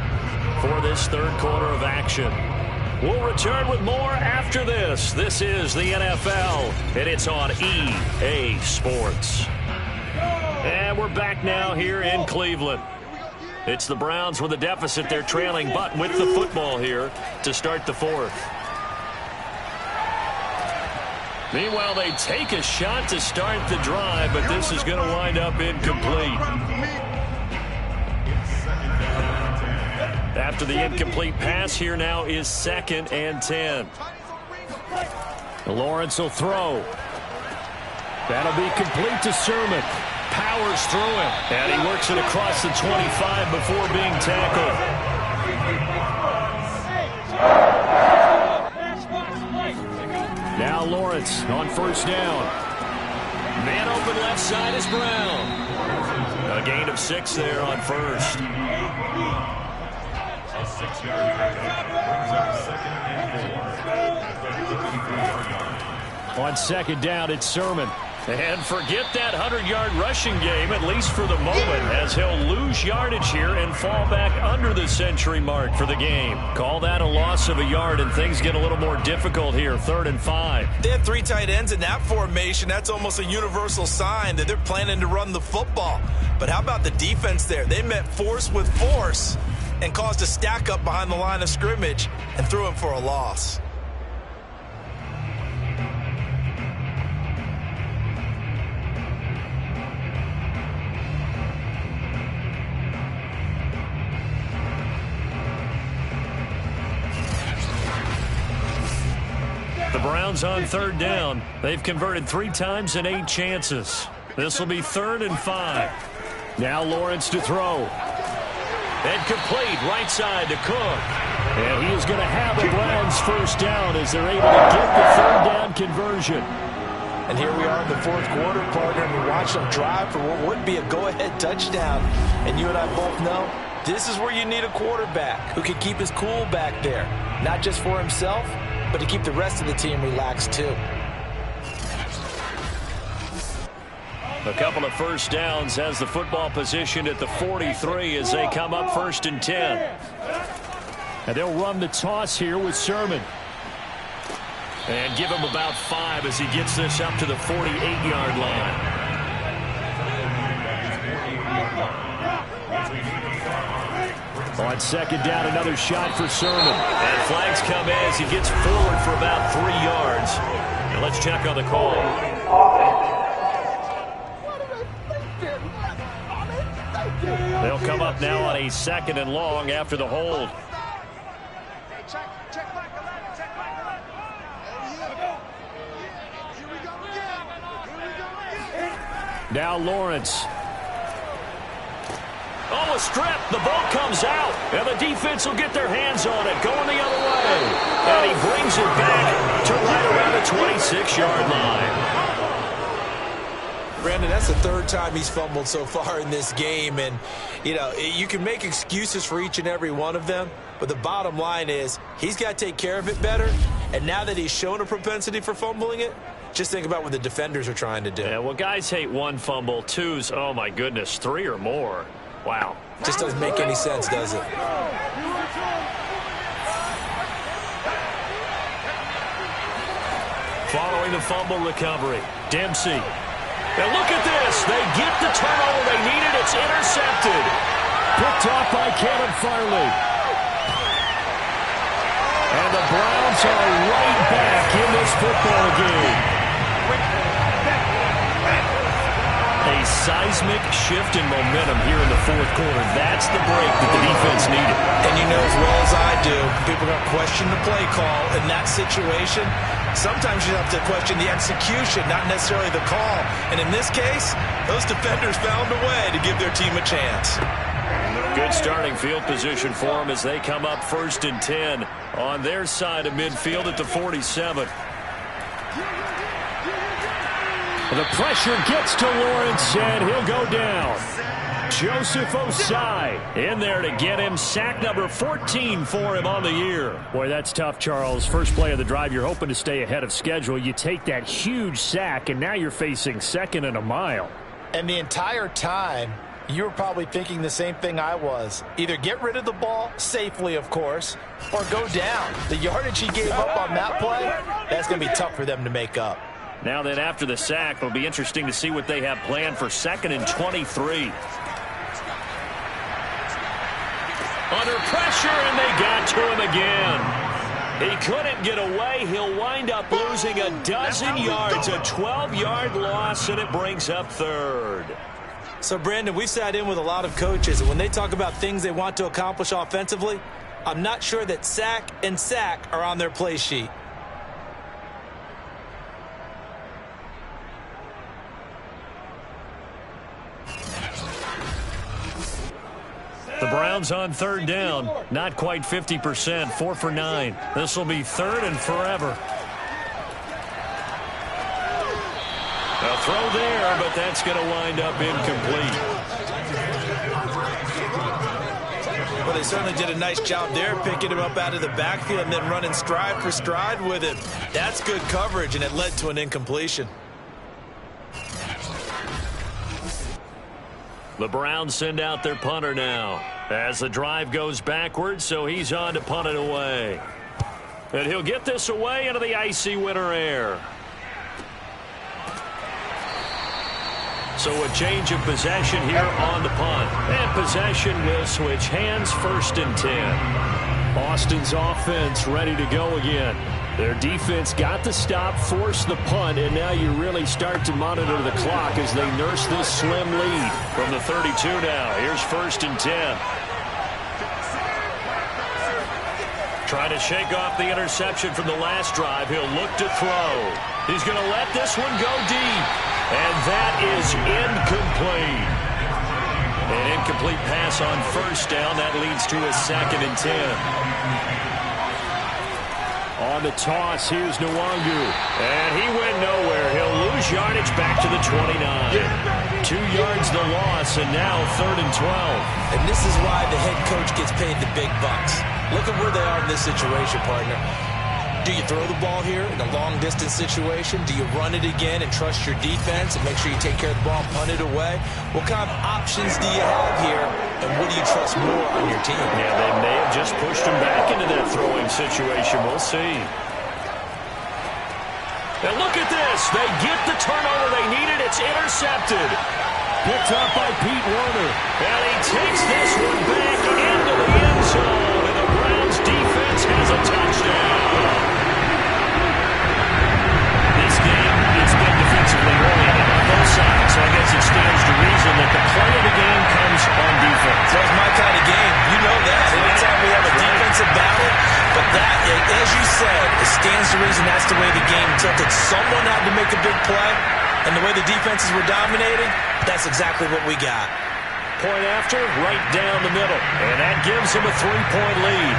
for this third quarter of action. We'll return with more after this. This is the NFL, and it's on EA Sports. And we're back now here in Cleveland. It's the Browns with a deficit. They're trailing, but with the football here to start the fourth. Meanwhile, they take a shot to start the drive, but this is going to wind up incomplete. After the incomplete pass, here now is 2nd and 10. Lawrence will throw. That'll be complete to Sermon. Powers through him. And he works it across the 25 before being tackled. Now Lawrence on first down. Man open left side is Brown. A gain of 6 there on first. On second down, it's Sermon. And forget that 100-yard rushing game, at least for the moment, as he'll lose yardage here and fall back under the century mark for the game. Call that a loss of a yard, and things get a little more difficult here, 3rd and 5. They have 3 tight ends in that formation. That's almost a universal sign that they're planning to run the football. But how about the defense there? They met force with force and caused a stack up behind the line of scrimmage and threw him for a loss. The Browns on 3rd down. They've converted 3 times in 8 chances. This will be 3rd and 5. Now Lawrence to throw. And complete right side to Cook. And he is going to have the Browns first down as they're able to get the 3rd down conversion. And here we are in the 4th quarter, partner, and we watch them drive for what would be a go-ahead touchdown. And you and I both know this is where you need a quarterback who can keep his cool back there. Not just for himself, but to keep the rest of the team relaxed too. A couple of first downs has the football positioned at the 43 as they come up 1st and 10. And they'll run the toss here with Sermon. And give him about 5 as he gets this up to the 48-yard line. On second down, another shot for Sermon. And flags come in as he gets forward for about 3 yards. And let's check on the call. They'll come up now on a 2nd and long after the hold. Now Lawrence. Oh, a strip. The ball comes out. And the defense will get their hands on it. Going the other way. And he brings it back to right around the 26-yard line. Brandon, that's the 3rd time he's fumbled so far in this game. And, you know, you can make excuses for each and every one of them. But the bottom line is he's got to take care of it better. And now that he's shown a propensity for fumbling it, just think about what the defenders are trying to do. Yeah, well, guys hate 1 fumble, 2's, oh, my goodness, 3 or more. Wow. Just doesn't make any sense, does it? Following the fumble recovery, Dempsey. Now look at this. They get the turnover they needed. It's intercepted. Picked off by Caleb Farley. And the Browns are right back in this football game. A seismic shift in momentum here in the 4th quarter. That's the break that the defense needed. And you know as well as I do, people are going to question the play call in that situation. Sometimes you have to question the execution, not necessarily the call. And in this case, those defenders found a way to give their team a chance. Good starting field position for them as they come up 1st and 10 on their side of midfield at the 47. The pressure gets to Lawrence, and he'll go down. Joseph Osai in there to get him. Sack number 14 for him on the year. Boy, that's tough, Charles. First play of the drive, you're hoping to stay ahead of schedule. You take that huge sack, and now you're facing 2nd and a mile. And the entire time, you were probably thinking the same thing I was. Either get rid of the ball, safely, of course, or go down. The yardage he gave up on that play, that's going to be tough for them to make up. Now then, after the sack, it'll be interesting to see what they have planned for 2nd and 23. Under pressure, and they got to him again. He couldn't get away. He'll wind up losing a dozen yards, a 12-yard loss, and it brings up 3rd. So, Brandon, we've sat in with a lot of coaches, and when they talk about things they want to accomplish offensively, I'm not sure that sack and sack are on their play sheet. The Browns on 3rd down. Not quite 50%. 4 for 9. This will be 3rd and forever. A throw there, but that's going to wind up incomplete. Well, they certainly did a nice job there, picking him up out of the backfield and then running stride for stride with him. That's good coverage, and it led to an incompletion. The Browns send out their punter now as the drive goes backwards, so he's on to punt it away. And he'll get this away into the icy winter air. So a change of possession here on the punt. And possession will switch hands, 1st and 10. Austin's offense ready to go again. Their defense got the stop, forced the punt, and now you really start to monitor the clock as they nurse this slim lead. From the 32 now, here's 1st and 10. Trying to shake off the interception from the last drive. He'll look to throw. He's going to let this one go deep. And that is incomplete. An incomplete pass on 1st down. That leads to a 2nd and 10. On the toss, here's Nwangu. And he went nowhere. He'll lose yardage back to the 29. 2 yards the loss, and now 3rd and 12. And this is why the head coach gets paid the big bucks. Look at where they are in this situation, partner. Do you throw the ball here in a long-distance situation? Do you run it again and trust your defense and make sure you take care of the ball and punt it away? What kind of options do you have here, and what do you trust more on your team? Yeah, they may have just pushed him back into that throwing situation. We'll see. And look at this. They get the turnover they needed. It's intercepted. Picked up by Pete Werner. And he takes this one back into the end zone. And the Browns defense has a touchdown. This game, it's been defensively oriented on both sides. So I guess it stands to reason that the play of the game comes on defense. as you said, it stands to reason that's the way the game tilted. Someone had to make a big play, and the way the defenses were dominating, that's exactly what we got. Point after, right down the middle, and that gives him a 3-point lead.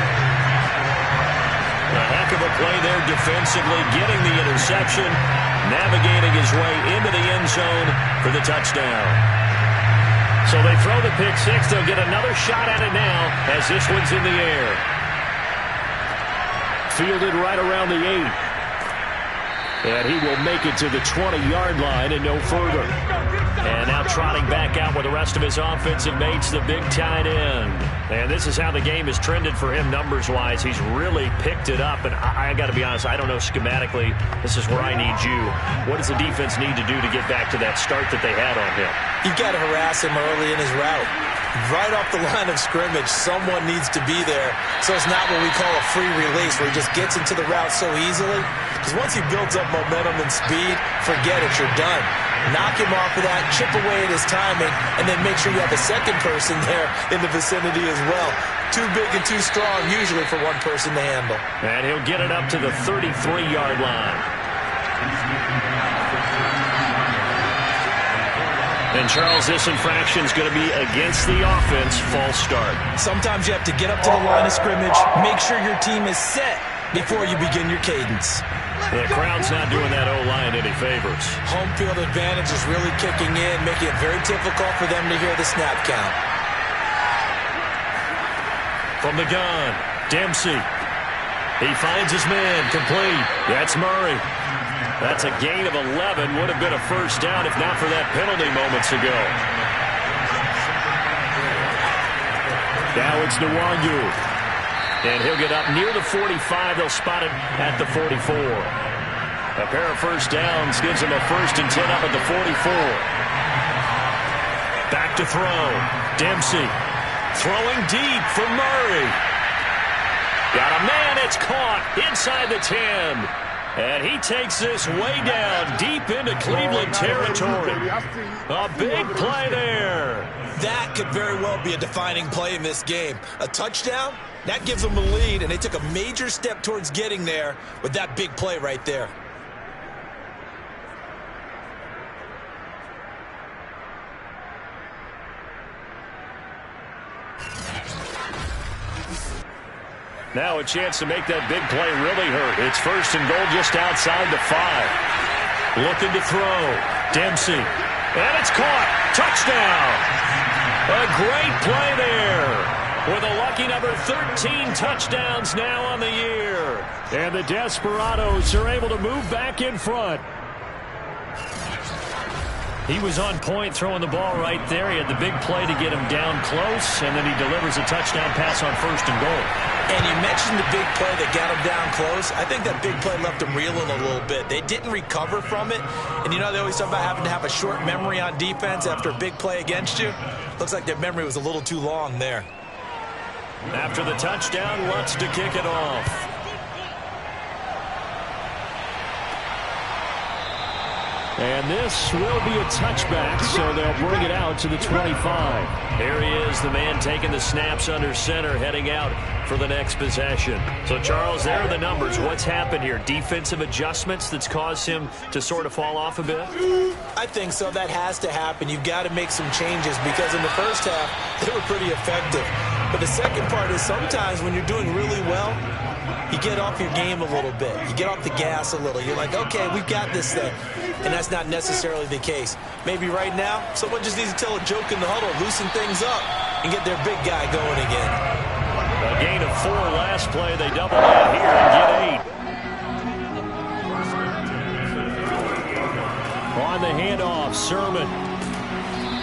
A heck of a play there defensively, getting the interception, navigating his way into the end zone for the touchdown. So they throw the pick six. They'll get another shot at it now as this one's in the air. Fielded right around the 8. And he will make it to the 20-yard line and no further. And now trotting back out with the rest of his offensive mates, the big tight end. And this is how the game has trended for him numbers-wise. He's really picked it up. And I got to be honest, I don't know schematically. This is where I need you. What does the defense need to do to get back to that start that they had on him? You've got to harass him early in his route. Right off the line of scrimmage, someone needs to be there. So it's not what we call a free release where he just gets into the route so easily. Because once he builds up momentum and speed, forget it, you're done. Knock him off of that, chip away at his timing, and then make sure you have a second person there in the vicinity as well. Too big and too strong usually for one person to handle. And he'll get it up to the 33-yard line. And, Charles, this infraction is going to be against the offense. False start. Sometimes you have to get up to the line of scrimmage, make sure your team is set before you begin your cadence. The crowd's not doing that O-line any favors. Home field advantage is really kicking in, making it very difficult for them to hear the snap count. From the gun, Dempsey. He finds his man, complete. That's Murray. That's a gain of 11. Would have been a first down if not for that penalty moments ago. Now it's Nwangu. And he'll get up near the 45. They'll spot it at the 44. A pair of first downs gives him a 1st and 10 up at the 44. Back to throw. Dempsey throwing deep for Murray. Got a man. It's caught inside the 10. And he takes this way down deep into Cleveland territory. A big play there. That could very well be a defining play in this game. A touchdown, that gives them a lead, and they took a major step towards getting there with that big play right there. Now a chance to make that big play really hurt. It's 1st and goal just outside the 5. Looking to throw. Dempsey. And it's caught. Touchdown. A great play there. With a lucky number 13 touchdowns now on the year. And the Desperados are able to move back in front. He was on point throwing the ball right there. He had the big play to get him down close, and then he delivers a touchdown pass on 1st and goal. And you mentioned the big play that got him down close. I think that big play left him reeling a little bit. They didn't recover from it. And you know, they always talk about having to have a short memory on defense after a big play against you. Looks like their memory was a little too long there. After the touchdown, Lutz to kick it off. And this will be a touchback, so they'll bring it out to the 25. There he is, the man taking the snaps under center, heading out for the next possession. So, Charles, there are the numbers. What's happened here? Defensive adjustments that's caused him to sort of fall off a bit? I think so. That has to happen. You've got to make some changes because in the first half, they were pretty effective. But the second part is sometimes when you're doing really well, you get off your game a little bit. You get off the gas a little. You're like, okay, we've got this thing. And that's not necessarily the case. Maybe right now, someone just needs to tell a joke in the huddle, loosen things up, and get their big guy going again. A gain of 4 last play. They double down here and get 8. On the handoff, Sermon.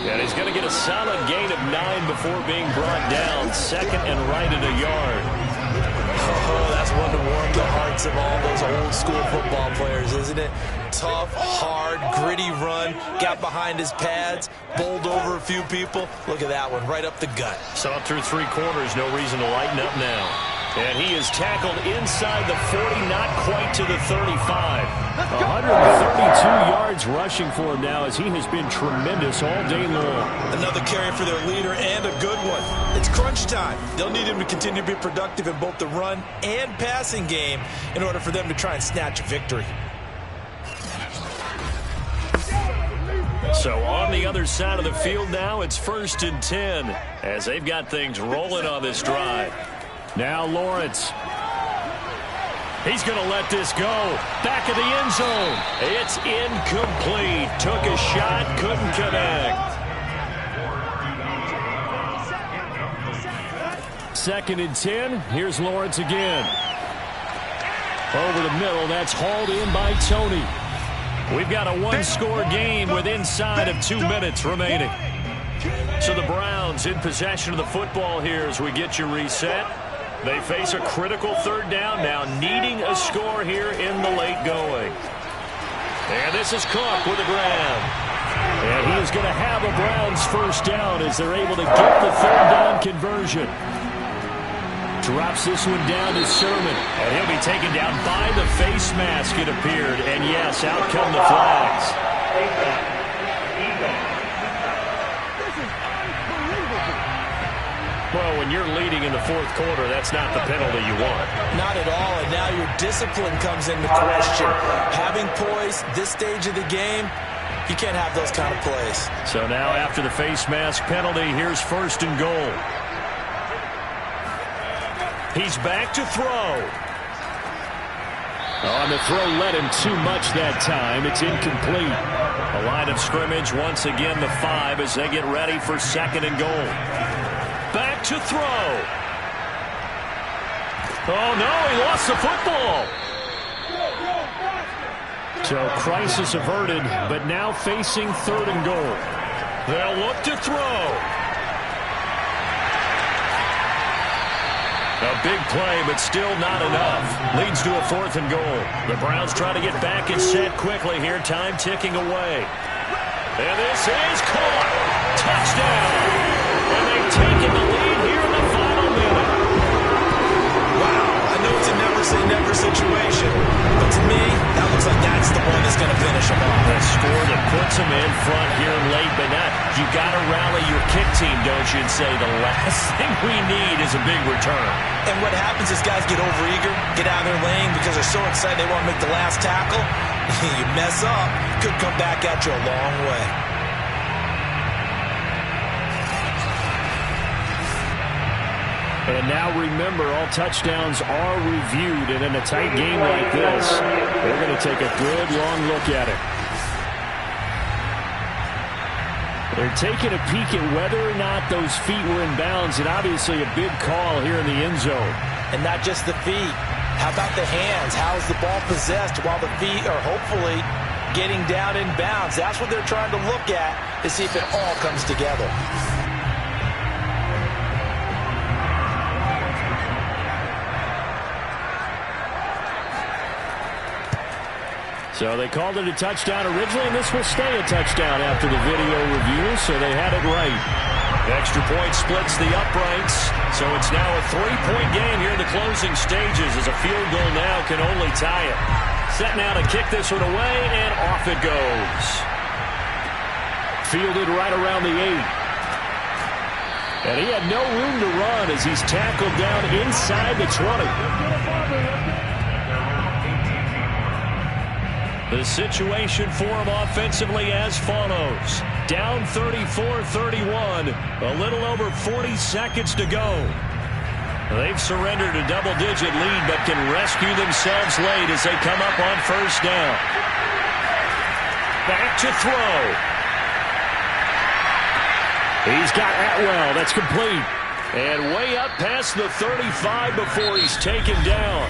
And he's going to get a solid gain of 9 before being brought down. 2nd and right at a yard. Oh, that's one to warm the hearts of all those old school football players, isn't it? Tough, hard, gritty run, got behind his pads, bowled over a few people. Look at that one, right up the gut. Saw it through 3 quarters, no reason to lighten up now. And he is tackled inside the 40, not quite to the 35. 132 yards rushing for him now as he has been tremendous all day long. Another carry for their leader and a good one. It's crunch time. They'll need him to continue to be productive in both the run and passing game in order for them to try and snatch a victory. So on the other side of the field now, it's 1st and 10 as they've got things rolling on this drive. Now Lawrence. He's going to let this go. Back of the end zone. It's incomplete. Took a shot, couldn't connect. 2nd and 10. Here's Lawrence again. Over the middle. That's hauled in by Tony. We've got a one-score game with inside of 2 minutes remaining. So the Browns in possession of the football here as we get you reset. They face a critical 3rd down now, needing a score here in the late going. And this is Cook with a grab. And he is going to have a Browns 1st down as they're able to get the 3rd down conversion. Drops this one down to Sermon. And he'll be taken down by the face mask, it appeared. And yes, out come the flags. Well, when you're leading in the 4th quarter, that's not the penalty you want. Not at all, and now your discipline comes into question. Having poise this stage of the game, you can't have those kind of plays. So now after the face mask penalty, here's 1st and goal. He's back to throw. On the throw, led him too much that time. It's incomplete. A line of scrimmage, once again the 5 as they get ready for 2nd and goal. Back to throw. Oh, no, he lost the football. So crisis averted, but now facing 3rd and goal. They'll look to throw. A big play, but still not enough. Leads to a 4th and goal. The Browns try to get back and set quickly here. Time ticking away. And this is caught. Touchdown. And they've taken the lead here in the final minute. Wow, I know it's a never-say-never situation, but to me, that looks like that's the one that's going to finish them off. A score that puts them in front here late, but not. You got to rally your kick team, don't you, and say the last thing we need is a big return. And what happens is guys get overeager, get out of their lane because they're so excited they want to make the last tackle. You mess up, could come back at you a long way. And now remember, all touchdowns are reviewed, and in a tight game like this, they're going to take a good long look at it. They're taking a peek at whether or not those feet were in bounds, and obviously a big call here in the end zone. And not just the feet. How about the hands? How is the ball possessed while the feet are hopefully getting down in bounds? That's what they're trying to look at to see if it all comes together. So they called it a touchdown originally, and this will stay a touchdown after the video review, so they had it right. Extra point splits the uprights, so it's now a 3-point game here in the closing stages as a field goal now can only tie it. Set now to kick this one away, and off it goes. Fielded right around the 8. And he had no room to run as he's tackled down inside the 20. The situation for him offensively as follows. Down 34-31, a little over 40 seconds to go. They've surrendered a double-digit lead, but can rescue themselves late as they come up on 1st down. Back to throw. He's got Atwell. That's complete. And way up past the 35 before he's taken down.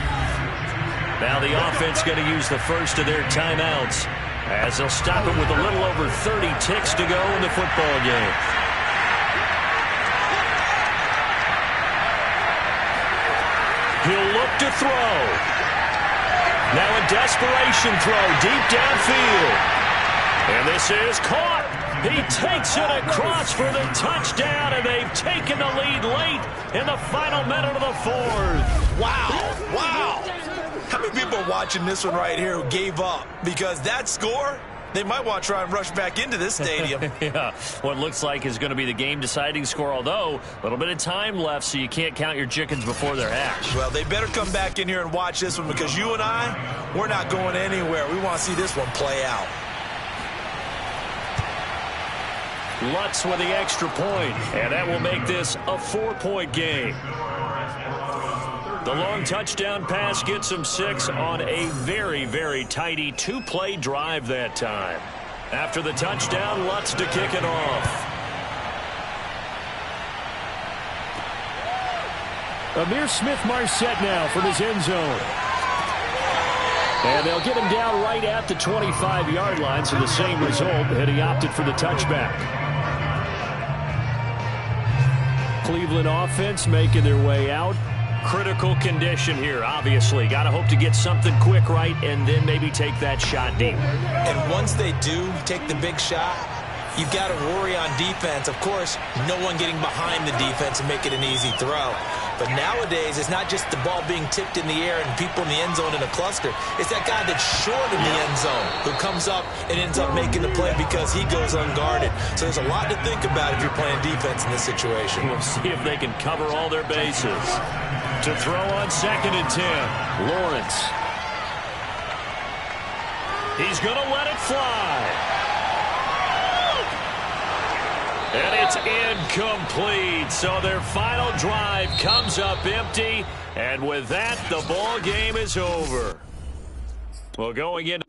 Now the offense going to use the first of their timeouts as they'll stop it with a little over 30 ticks to go in the football game. He'll look to throw. Now a desperation throw deep downfield. And this is caught. He takes it across for the touchdown, and they've taken the lead late in the final minute of the fourth. Wow, wow. How many people are watching this one right here who gave up? Because that score, they might want to try and rush back into this stadium. Yeah, what looks like is going to be the game-deciding score, although a little bit of time left, so you can't count your chickens before they're hatched. Well, they better come back in here and watch this one, because you and I, we're not going anywhere. We want to see this one play out. Lutz with the extra point, and that will make this a 4-point game. The long touchdown pass gets him 6 on a very, very tidy 2-play drive that time. After the touchdown, Lutz to kick it off. Ihmir Smith-Marsette now from his end zone. And they'll get him down right at the 25-yard line, so the same result, and he opted for the touchback. Cleveland offense making their way out. Critical condition here, obviously. Got to hope to get something quick right and then maybe take that shot deep. And once they do take the big shot, you've got to worry on defense. Of course, no one getting behind the defense and make it an easy throw. But nowadays, it's not just the ball being tipped in the air and people in the end zone in a cluster. It's that guy that's short in the end zone who comes up and ends up making the play because he goes unguarded. So there's a lot to think about if you're playing defense in this situation. We'll see if they can cover all their bases. To throw on 2nd and 10, Lawrence. He's going to let it fly. And it's incomplete. So their final drive comes up empty. And with that, the ball game is over. Well, going into